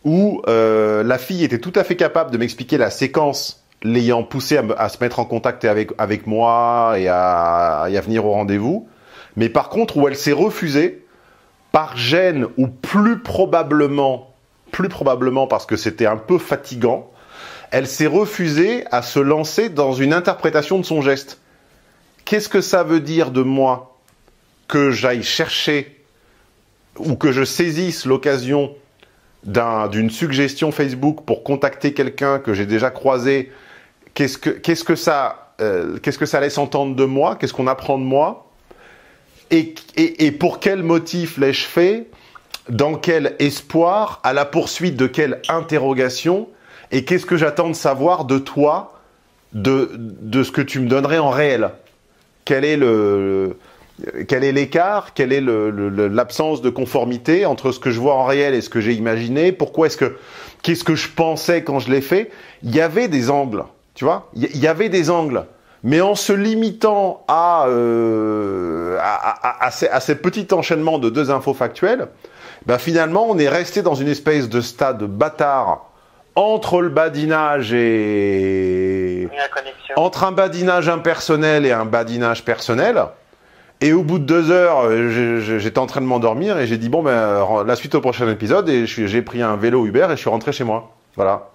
où la fille était tout à fait capable de m'expliquer la séquence l'ayant poussé à se mettre en contact avec moi et à venir au rendez-vous. Mais par contre, où elle s'est refusée, par gêne ou plus probablement parce que c'était un peu fatigant, elle s'est refusée à se lancer dans une interprétation de son geste. Qu'est-ce que ça veut dire de moi que j'aille chercher ou que je saisisse l'occasion d'une suggestion Facebook pour contacter quelqu'un que j'ai déjà croisé? Qu'est-ce que ça laisse entendre de moi? Qu'est-ce qu'on apprend de moi? Et pour quel motif l'ai-je fait? Dans quel espoir? À la poursuite de quelle interrogation? Et qu'est-ce que j'attends de savoir de toi, de ce que tu me donnerais en réel? Quel est l'écart? Quelle est l'absence de conformité entre ce que je vois en réel et ce que j'ai imaginé? Qu'est-ce que je pensais quand je l'ai fait? Il y avait des angles, tu vois? Il y avait des angles. Mais en se limitant à ces petits enchaînements de 2 infos factuelles, ben finalement, on est resté dans une espèce de stade bâtard entre le badinage et... La connexion. Entre un badinage impersonnel et un badinage personnel. Et au bout de 2 heures, j'étais en train de m'endormir et j'ai dit bon ben la suite au prochain épisode et j'ai pris un vélo Uber et je suis rentré chez moi. Voilà.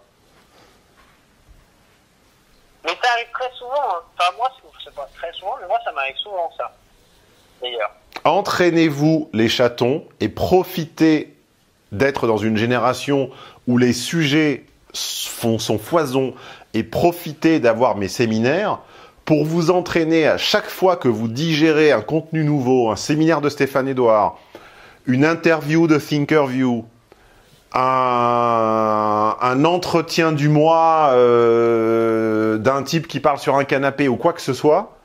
Mais ça arrive très souvent. Hein. Enfin moi, c'est pas très souvent, mais moi ça m'arrive souvent ça. D'ailleurs. Entraînez-vous les chatons et profitez d'être dans une génération où les sujets sont foison et profitez d'avoir mes séminaires pour vous entraîner à chaque fois que vous digérez un contenu nouveau, un séminaire de Stéphane Edouard, une interview de Thinkerview, un entretien du mois d'un type qui parle sur un canapé ou quoi que ce soit.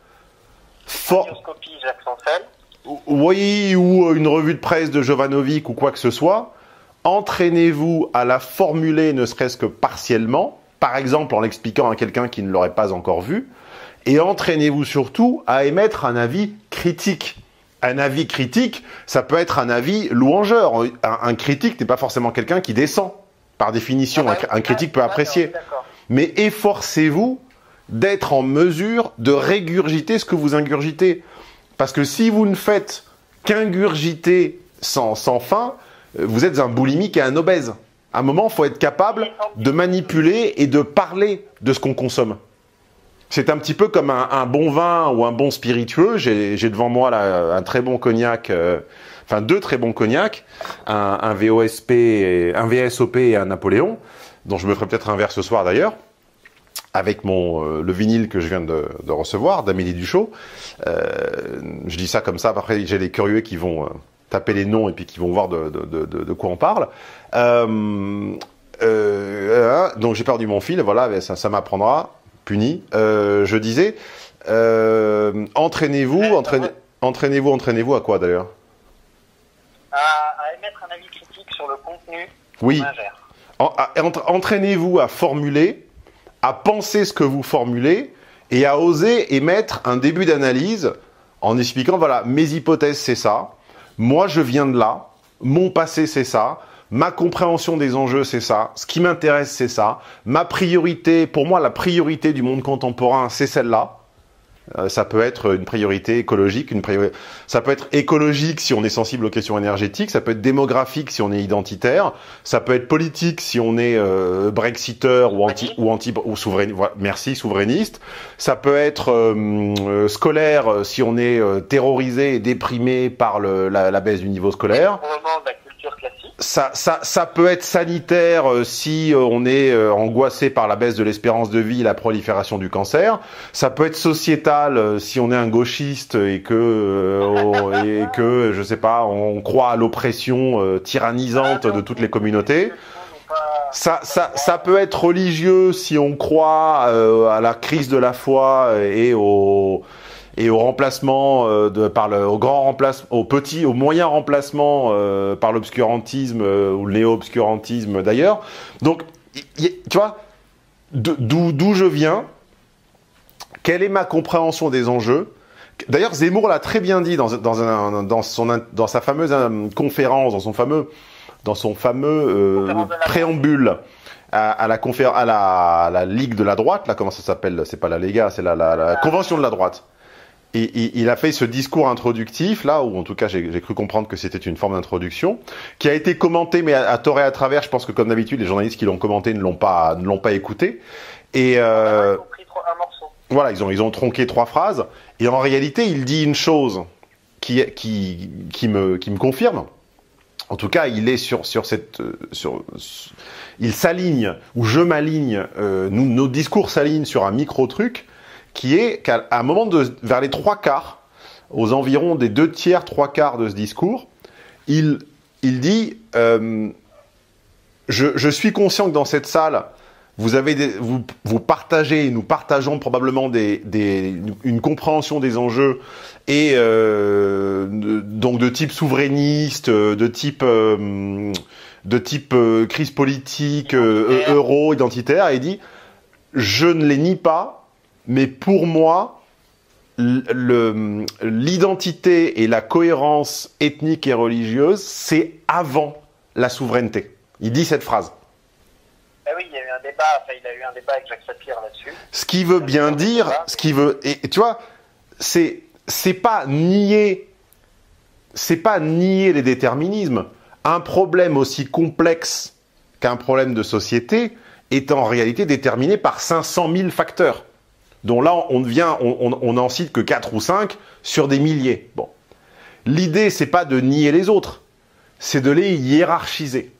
Oui, ou une revue de presse de Jovanovic ou quoi que ce soit. Entraînez-vous à la formuler ne serait-ce que partiellement, par exemple en l'expliquant à quelqu'un qui ne l'aurait pas encore vu. Et entraînez-vous surtout à émettre un avis critique. Un avis critique, ça peut être un avis louangeur. Un critique n'est pas forcément quelqu'un qui descend. Par définition, un critique peut apprécier. Mais efforcez-vous d'être en mesure de régurgiter ce que vous ingurgitez. Parce que si vous ne faites qu'ingurgiter sans fin, vous êtes un boulimique et un obèse. À un moment, il faut être capable de manipuler et de parler de ce qu'on consomme. C'est un petit peu comme un bon vin ou un bon spiritueux. J'ai devant moi là, un très bon cognac, enfin 2 très bons cognacs, un VOSP, un VSOP et un Napoléon, dont je me ferai peut-être un verre ce soir d'ailleurs, avec le vinyle que je viens de recevoir, d'Amélie Duchot. Je dis ça comme ça, après j'ai les curieux qui vont taper les noms et puis qui vont voir de quoi on parle. Donc j'ai perdu mon fil, voilà, ça m'apprendra. Puni. Je disais, entraînez-vous à quoi d'ailleurs? À émettre un avis critique sur le contenu. Oui. Entraînez-vous à formuler, à penser ce que vous formulez et à oser émettre un début d'analyse en expliquant, voilà, mes hypothèses c'est ça, moi je viens de là, mon passé c'est ça, ma compréhension des enjeux, c'est ça. Ce qui m'intéresse, c'est ça. Ma priorité, pour moi, la priorité du monde contemporain, c'est celle-là. Ça peut être une priorité écologique, ça peut être écologique si on est sensible aux questions énergétiques, ça peut être démographique si on est identitaire, ça peut être politique si on est brexiteur ou souverainiste. Voilà, merci, souverainiste. Ça peut être scolaire si on est terrorisé et déprimé par la baisse du niveau scolaire. Ça peut être sanitaire si on est angoissé par la baisse de l'espérance de vie et la prolifération du cancer. Ça peut être sociétal si on est un gauchiste et que je sais pas, on croit à l'oppression tyrannisante de toutes les communautés. Ça peut être religieux si on croit à la crise de la foi et au remplacement au moyen remplacement par l'obscurantisme ou le néo-obscurantisme d'ailleurs. Donc, tu vois, d'où je viens, quelle est ma compréhension des enjeux. D'ailleurs, Zemmour l'a très bien dit dans sa fameuse conférence, dans son fameux préambule à la Ligue de la droite, là, comment ça s'appelle? C'est pas la Lega, c'est la Convention de la droite. Et il a fait ce discours introductif, là, où en tout cas j'ai cru comprendre que c'était une forme d'introduction, qui a été commenté, mais à tort et à travers. Je pense que comme d'habitude, les journalistes qui l'ont commenté ne l'ont pas écouté. Et ils ont pris un morceau. Voilà, ils ont tronqué 3 phrases. Et en réalité, il dit une chose qui me confirme. En tout cas, il est il s'aligne, ou je m'aligne, nos discours s'alignent sur un micro-truc, qui est qu'à un moment vers les 3/4, aux environs des 2/3, 3/4 de ce discours, il dit je suis conscient que dans cette salle, vous partagez, nous partageons probablement une compréhension des enjeux et donc de type souverainiste, de type crise politique, euro, identitaire, et il dit je ne les nie pas. Mais pour moi, l'identité et la cohérence ethnique et religieuse, c'est avant la souveraineté. Il dit cette phrase. Ah oui, il y a eu un débat avec Jacques Sapir là-dessus. Ce qui veut bien dire, et tu vois, c'est c'est pas nier les déterminismes. Un problème aussi complexe qu'un problème de société est en réalité déterminé par 500 000 facteurs, dont là, on n'en cite que 4 ou 5 sur des milliers. Bon. L'idée, c'est pas de nier les autres, c'est de les hiérarchiser.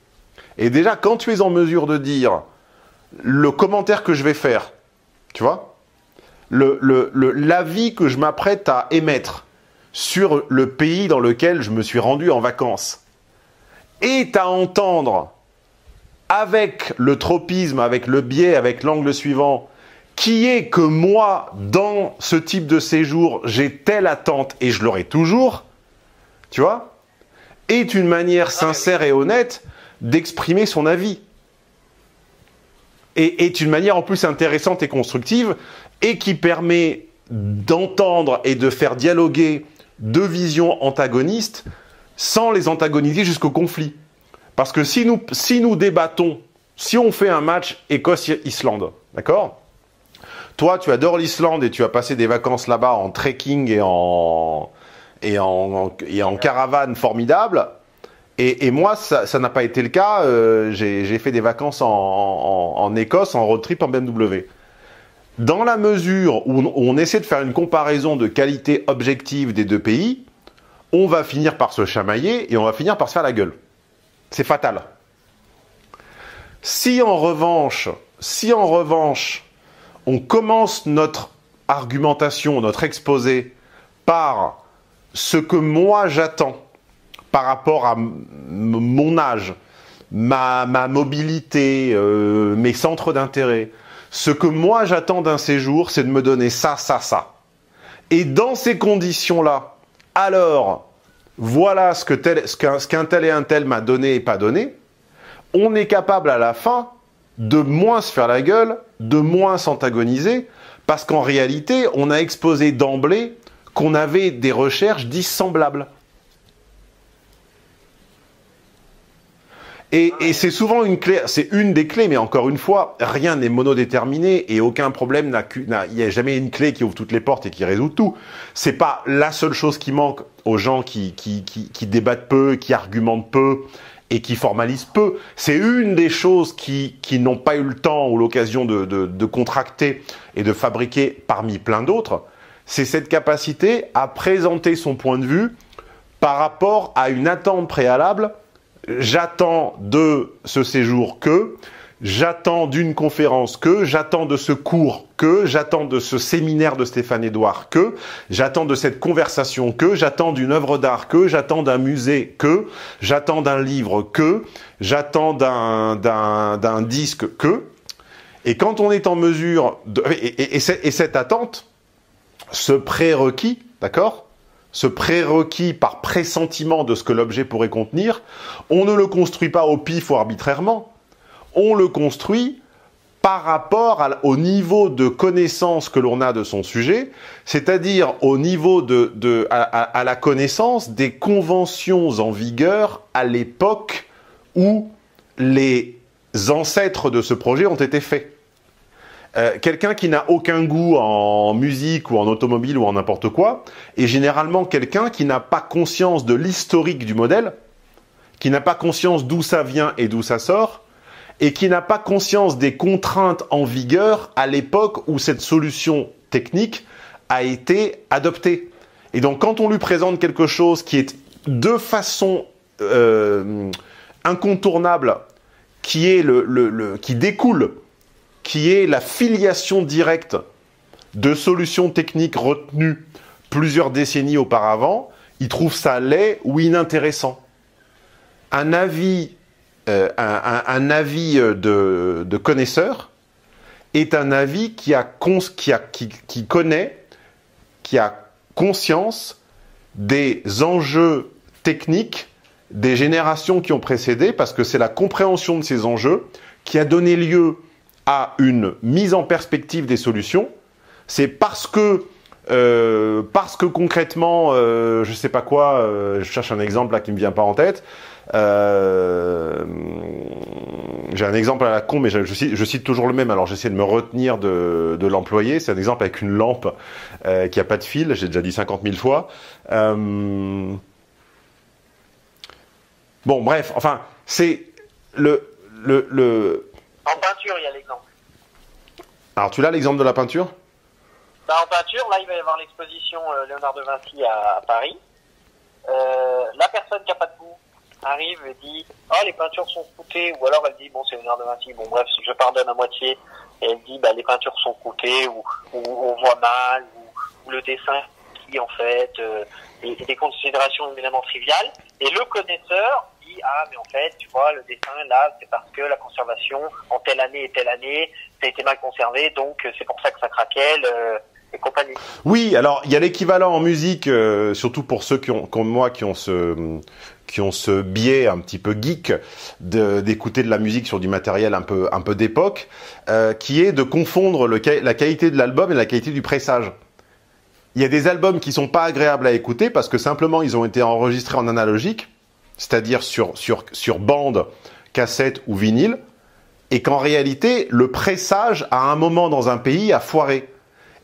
Et déjà, quand tu es en mesure de dire le commentaire que je vais faire, tu vois, l'avis que je m'apprête à émettre sur le pays dans lequel je me suis rendu en vacances, est à entendre avec le tropisme, avec le biais, avec l'angle suivant, qui est que moi, dans ce type de séjour, j'ai telle attente et je l'aurai toujours, tu vois, est une manière sincère et honnête d'exprimer son avis. Et est une manière en plus intéressante et constructive et qui permet d'entendre et de faire dialoguer deux visions antagonistes sans les antagoniser jusqu'au conflit. Parce que si nous débattons, si on fait un match Écosse-Islande, d'accord ? Toi, tu adores l'Islande et tu as passé des vacances là-bas en trekking et en caravane formidable. Et moi, ça n'a pas été le cas. J'ai fait des vacances en Écosse, en road trip en BMW. Dans la mesure où on essaie de faire une comparaison de qualité objective des deux pays, on va finir par se chamailler et on va finir par se faire la gueule. C'est fatal. Si en revanche, on commence notre argumentation, notre exposé par ce que moi j'attends par rapport à mon âge, ma mobilité, mes centres d'intérêt, ce que moi j'attends d'un séjour, c'est de me donner ça, ça, ça. Et dans ces conditions-là, alors, voilà ce qu'un tel et un tel m'a donné et pas donné, on est capable à la fin de moins se faire la gueule, de moins s'antagoniser, parce qu'en réalité, on a exposé d'emblée qu'on avait des recherches dissemblables. Et c'est souvent une clé, c'est une des clés, mais encore une fois, rien n'est monodéterminé et aucun problème il n'y a jamais une clé qui ouvre toutes les portes et qui résout tout. C'est pas la seule chose qui manque aux gens qui débattent peu, qui argumentent peu et qui formalisent peu. C'est une des choses qui n'ont pas eu le temps ou l'occasion de contracter et de fabriquer parmi plein d'autres. C'est cette capacité à présenter son point de vue par rapport à une attente préalable. J'attends de ce séjour que, j'attends d'une conférence que, j'attends de ce cours que, j'attends de ce séminaire de Stéphane Edouard que, j'attends de cette conversation que, j'attends d'une œuvre d'art que, j'attends d'un musée que, j'attends d'un livre que, j'attends d'un disque que. Et quand on est en mesure de... Et cette attente, ce prérequis, d'accord ? Ce prérequis par pressentiment de ce que l'objet pourrait contenir, on ne le construit pas au pif ou arbitrairement, on le construit par rapport au niveau de connaissance que l'on a de son sujet, c'est-à-dire au niveau à la connaissance des conventions en vigueur à l'époque où les ancêtres de ce projet ont été faits. Quelqu'un qui n'a aucun goût en musique ou en automobile ou en n'importe quoi est généralement quelqu'un qui n'a pas conscience de l'historique du modèle, qui n'a pas conscience d'où ça vient et d'où ça sort, et qui n'a pas conscience des contraintes en vigueur à l'époque où cette solution technique a été adoptée. Et donc quand on lui présente quelque chose qui est de façon incontournable, qui découle, qui est la filiation directe de solutions techniques retenues plusieurs décennies auparavant, il trouve ça laid ou inintéressant. Un avis de connaisseur est un avis qui connaît, qui a conscience des enjeux techniques des générations qui ont précédé, parce que c'est la compréhension de ces enjeux qui a donné lieu à une mise en perspective des solutions. C'est parce que concrètement, je sais pas quoi, je cherche un exemple là qui me vient pas en tête. Je J'ai un exemple à la con, mais je cite toujours le même, alors j'essaie de me retenir de l'employé. C'est un exemple avec une lampe qui a pas de fil, j'ai déjà dit 50 000 fois. Bon, bref, enfin, c'est le... En peinture, il y a l'exemple. Alors, tu l'as l'exemple de la peinture? Bah, en peinture, là, il va y avoir l'exposition Léonard de Vinci à Paris. La personne qui a pas de goût arrive et dit « Oh, les peintures sont croûtées » ou alors elle dit « Bon, c'est Léonard de Vinci, bon bref, je pardonne à moitié. » Et elle dit « Bah, les peintures sont croûtées ou on voit mal ou le dessin qui, en fait, et des considérations évidemment triviales. » Et le connaisseur dit « Ah, mais en fait, tu vois, le dessin, là, c'est parce que la conservation, en telle année et telle année, ça a été mal conservé, donc c'est pour ça que ça craquait. » Et compagnie. Oui, alors il y a l'équivalent en musique, surtout pour ceux comme moi qui ont ce biais un petit peu geek d'écouter de la musique sur du matériel un peu d'époque, qui est de confondre la qualité de l'album et la qualité du pressage. Il y a des albums qui sont pas agréables à écouter parce que simplement ils ont été enregistrés en analogique, c'est-à-dire sur bande, cassette ou vinyle, et qu'en réalité le pressage à un moment dans un pays a foiré.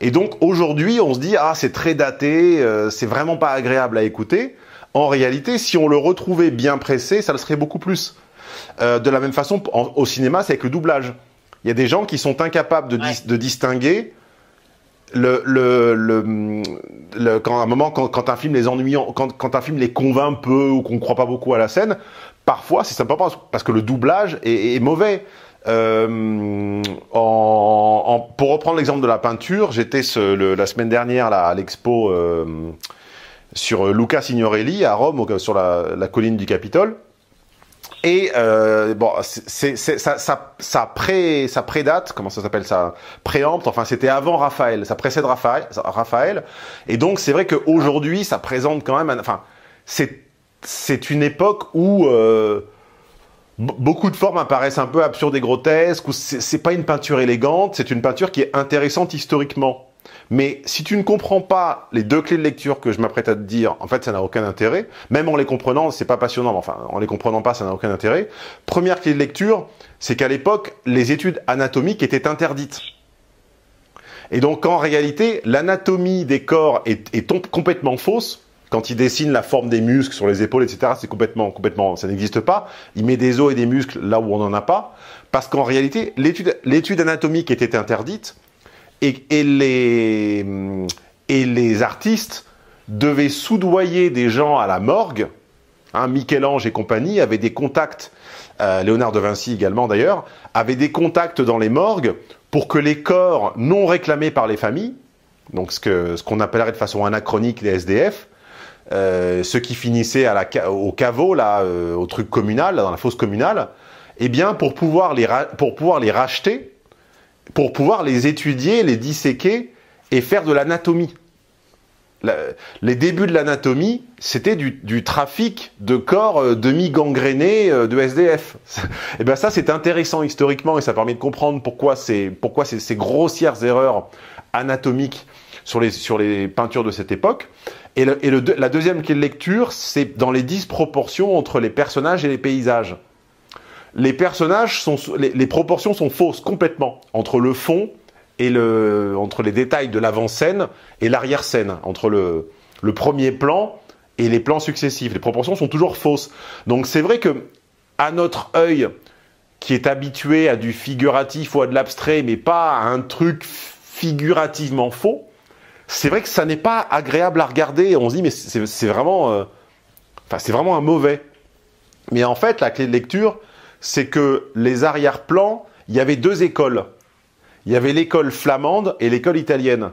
Et donc aujourd'hui, on se dit « Ah, c'est très daté, c'est vraiment pas agréable à écouter ». En réalité, si on le retrouvait bien pressé, ça le serait beaucoup plus. De la même façon, au cinéma, c'est avec le doublage. Il y a des gens qui sont incapables de distinguer quand à un moment, quand un film les ennuie, quand un film les convainc peu ou qu'on ne croit pas beaucoup à la scène, parfois c'est simplement parce que le doublage est mauvais. Pour reprendre l'exemple de la peinture, j'étais la semaine dernière là, à l'expo sur Luca Signorelli à Rome, sur la colline du Capitole. Et bon, ça prédate, comment ça s'appelle ça, préempte. Enfin, c'était avant Raphaël, ça précède Raphaël. Et donc, c'est vrai qu'aujourd'hui, ça présente quand même. Enfin, c'est une époque où beaucoup de formes apparaissent un peu absurdes et grotesques, ou c'est pas une peinture élégante, c'est une peinture qui est intéressante historiquement. Mais si tu ne comprends pas les deux clés de lecture que je m'apprête à te dire, en fait, ça n'a aucun intérêt. Même en les comprenant, c'est pas passionnant, mais enfin, en les comprenant pas, ça n'a aucun intérêt. Première clé de lecture, c'est qu'à l'époque, les études anatomiques étaient interdites. Et donc, en réalité, l'anatomie des corps est complètement fausse. Quand il dessine la forme des muscles sur les épaules, etc., c'est complètement, ça n'existe pas. Il met des os et des muscles là où on n'en a pas. Parce qu'en réalité, l'étude anatomique était interdite et les artistes devaient soudoyer des gens à la morgue. Hein, Michel-Ange et compagnie avaient des contacts, Léonard de Vinci également d'ailleurs, avaient des contacts dans les morgues pour que les corps non réclamés par les familles, donc ce qu'on appellerait de façon anachronique les SDF, ceux qui finissaient au caveau, là, au truc communal, là, dans la fosse communale, eh bien, pour pouvoir les racheter, pour pouvoir les étudier, les disséquer et faire de l'anatomie. Les débuts de l'anatomie, c'était du trafic de corps demi-gangrénés de SDF. Et bien ça, c'est intéressant historiquement et ça permet de comprendre pourquoi ces grossières erreurs anatomiques sur les peintures de cette époque. Et la deuxième clé de lecture, c'est dans les disproportions entre les personnages et les paysages. Les proportions sont fausses complètement entre le fond et entre les détails de l'avant-scène et l'arrière-scène, entre le premier plan et les plans successifs. Les proportions sont toujours fausses. Donc c'est vrai que à notre œil, qui est habitué à du figuratif ou à de l'abstrait, mais pas à un truc figurativement faux, c'est vrai que ça n'est pas agréable à regarder. On se dit mais c'est vraiment, c'est vraiment un mauvais. Mais en fait, la clé de lecture, c'est que les arrière-plans, il y avait deux écoles. Il y avait l'école flamande et l'école italienne.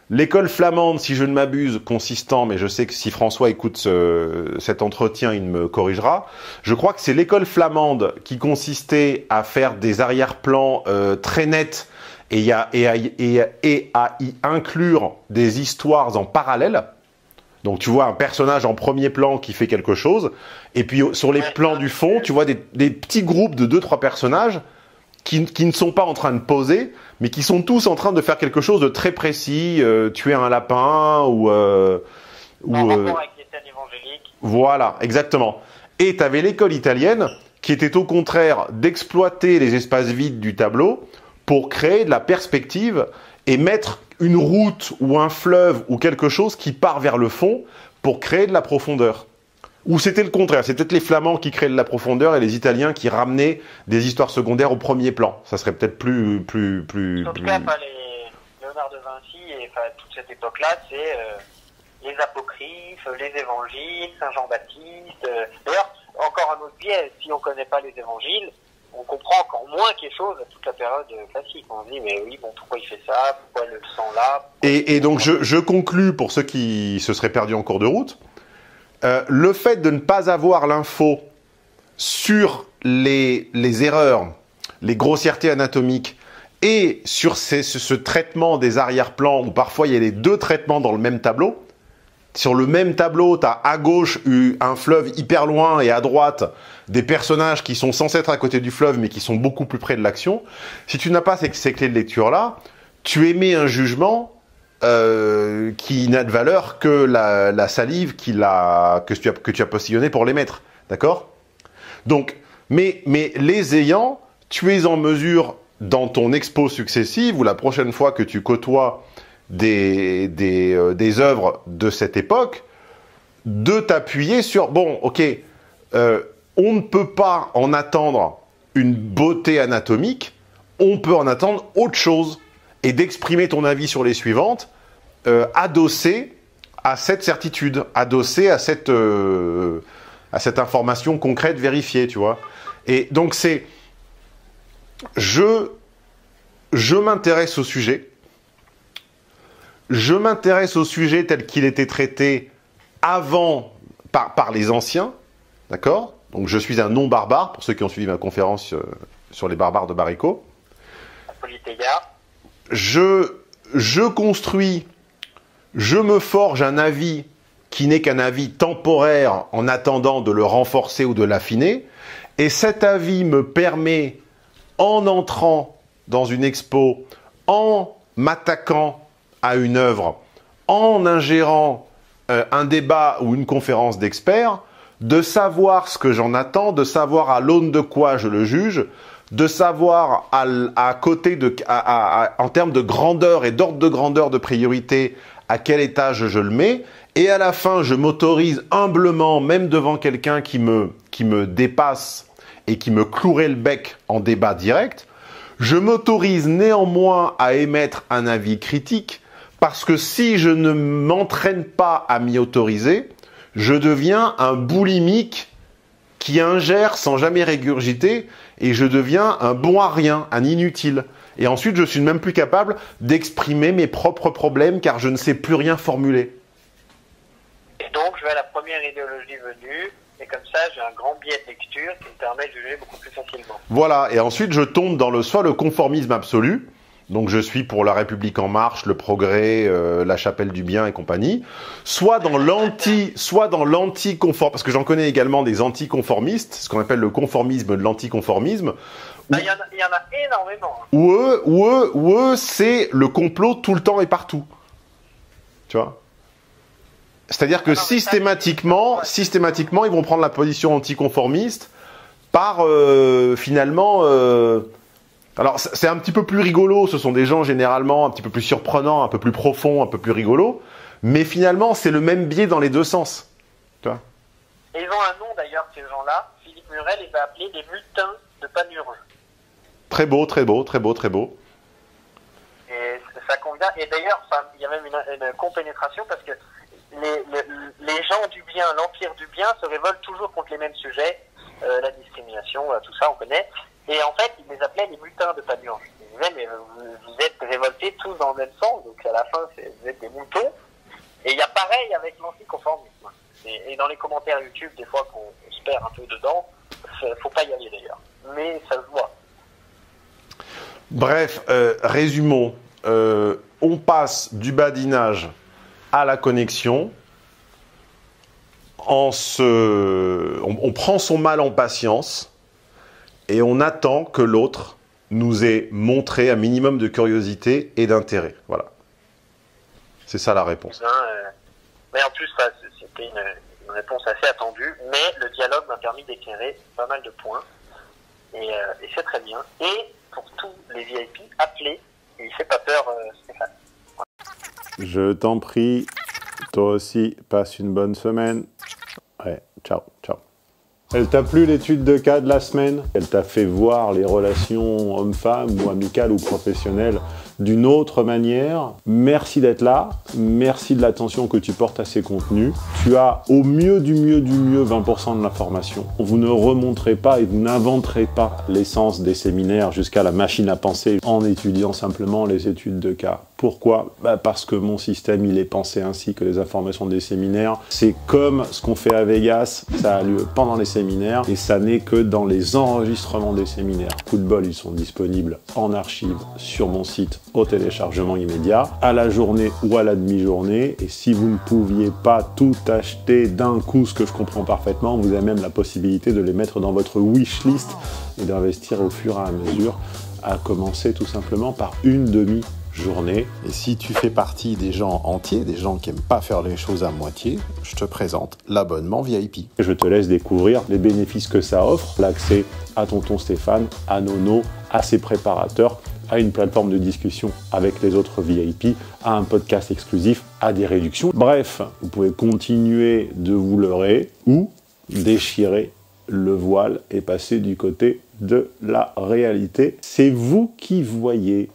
L'école flamande, si je ne m'abuse, consistant, mais je sais que si François écoute cet entretien, il me corrigera. Je crois que c'est l'école flamande qui consistait à faire des arrière-plans très nets et à y inclure des histoires en parallèle. Donc tu vois un personnage en premier plan qui fait quelque chose, et puis sur les plans du fond, tu vois des petits groupes de 2-3 personnages qui ne sont pas en train de poser, mais qui sont tous en train de faire quelque chose de très précis, tuer un lapin ou... en rapport avec les scènes évangéliques. Voilà, exactement. Et tu avais l'école italienne qui était au contraire d'exploiter les espaces vides du tableau pour créer de la perspective et mettre une route ou un fleuve ou quelque chose qui part vers le fond pour créer de la profondeur. Ou c'était le contraire, c'était peut-être les Flamands qui créaient de la profondeur et les Italiens qui ramenaient des histoires secondaires au premier plan. Ça serait peut-être plus... En tout cas, les Léonard de Vinci et toute cette époque-là, c'est les apocryphes, les évangiles, Saint Jean-Baptiste. D'ailleurs, encore un autre biais, si on ne connaît pas les évangiles, on comprend encore moins quelque chose à toute la période classique. On se dit, mais oui, bon, pourquoi il fait ça? Pourquoi le sang là? Et donc, je conclus, pour ceux qui se seraient perdus en cours de route, le fait de ne pas avoir l'info sur les erreurs, les grossièretés anatomiques, et sur ce traitement des arrière-plans, où parfois il y a les deux traitements dans le même tableau. Sur le même tableau, tu as à gauche un fleuve hyper loin et à droite des personnages qui sont censés être à côté du fleuve mais qui sont beaucoup plus près de l'action. Si tu n'as pas ces clés de lecture-là, tu émets un jugement qui n'a de valeur que la salive que tu as postillonnée pour l'émettre. D'accord? Donc, mais les ayant, tu es en mesure, dans ton expo successive ou la prochaine fois que tu côtoies des œuvres de cette époque, de t'appuyer sur, bon, ok, on ne peut pas en attendre une beauté anatomique, on peut en attendre autre chose, et d'exprimer ton avis sur les suivantes, adossé à cette certitude, adossé à cette information concrète vérifiée, tu vois. Et donc c'est, je m'intéresse au sujet. Je m'intéresse au sujet tel qu'il était traité avant par les anciens, d'accord? Donc je suis un non-barbare, pour ceux qui ont suivi ma conférence sur les barbares de Barico. Je construis, je me forge un avis qui n'est qu'un avis temporaire en attendant de le renforcer ou de l'affiner. Et cet avis me permet, en entrant dans une expo, en m'attaquant à une œuvre, en ingérant un débat ou une conférence d'experts, de savoir ce que j'en attends, de savoir à l'aune de quoi je le juge, de savoir en termes de grandeur et d'ordre de grandeur de priorité à quel étage je le mets, et à la fin je m'autorise humblement, même devant quelqu'un qui me dépasse et qui me clouerait le bec en débat direct, je m'autorise néanmoins à émettre un avis critique, parce que si je ne m'entraîne pas à m'y autoriser, je deviens un boulimique qui ingère sans jamais régurgiter, et je deviens un bon à rien, un inutile. Et ensuite, je suis même plus capable d'exprimer mes propres problèmes, car je ne sais plus rien formuler. Et donc, je vais à la première idéologie venue, et comme ça, j'ai un grand biais de lecture qui me permet de juger beaucoup plus facilement. Voilà, et ensuite, je tombe dans soit le conformisme absolu, donc je suis pour la République en marche, le progrès, la chapelle du bien et compagnie, soit dans l'anticonformisme, parce que j'en connais également des anticonformistes, ce qu'on appelle le conformisme de l'anticonformisme. Il y en a énormément. Hein. Où eux, c'est le complot tout le temps et partout. Tu vois? C'est-à-dire que systématiquement, ils vont prendre la position anticonformiste par finalement... Alors, c'est un petit peu plus rigolo, ce sont des gens généralement un petit peu plus surprenants, un peu plus profonds, un peu plus rigolos, mais finalement, c'est le même biais dans les deux sens. Tu vois? Et ils ont un nom d'ailleurs, ces gens-là. Philippe Murel les a appelés les mutins de Panurge. Très beau, très beau, très beau, très beau. Et ça convient. Et d'ailleurs, il y a même une compénétration parce que les gens du bien, l'empire du bien, se révoltent toujours contre les mêmes sujets, la discrimination, tout ça, on connaît. Et en fait, ils les appelaient les mutins de Panurge. Ils disaient, mais vous êtes révoltés tous dans le même sens, donc à la fin, vous êtes des moutons. Et il y a pareil avec l'anticonformisme. Et dans les commentaires YouTube, des fois qu'on se perd un peu dedans, faut pas y aller d'ailleurs. Mais ça se voit. Bref, résumons. On passe du badinage à la connexion. On prend son mal en patience et on attend que l'autre nous ait montré un minimum de curiosité et d'intérêt. Voilà. C'est ça la réponse. Mais en plus, c'était une réponse assez attendue, mais le dialogue m'a permis d'éclairer pas mal de points, et c'est très bien. Et pour tous les VIP, appelez, et il fait pas peur, Stéphane. Je t'en prie, toi aussi, passe une bonne semaine. Ouais, ciao, ciao. Elle t'a plu l'étude de cas de la semaine? Elle t'a fait voir les relations hommes-femmes ou amicales ou professionnelles d'une autre manière? Merci d'être là, merci de l'attention que tu portes à ces contenus. Tu as au mieux du mieux du mieux 20% de l'information. Vous ne remonterez pas et vous n'inventerez pas l'essence des séminaires jusqu'à la machine à penser en étudiant simplement les études de cas. Pourquoi? Parce que mon système, il est pensé ainsi que les informations des séminaires. C'est comme ce qu'on fait à Vegas, ça a lieu pendant les séminaires et ça n'est que dans les enregistrements des séminaires. Coup de bol, ils sont disponibles en archive sur mon site au téléchargement immédiat, à la journée ou à la demi-journée. Et si vous ne pouviez pas tout acheter d'un coup, ce que je comprends parfaitement, vous avez même la possibilité de les mettre dans votre wishlist et d'investir au fur et à mesure, à commencer tout simplement par une demi-journée. Et si tu fais partie des gens entiers, des gens qui n'aiment pas faire les choses à moitié, je te présente l'abonnement VIP. Je te laisse découvrir les bénéfices que ça offre, l'accès à Tonton Stéphane, à Nono, à ses préparateurs, à une plateforme de discussion avec les autres VIP, à un podcast exclusif, à des réductions. Bref, vous pouvez continuer de vous leurrer ou déchirer le voile et passer du côté de la réalité. C'est vous qui voyez.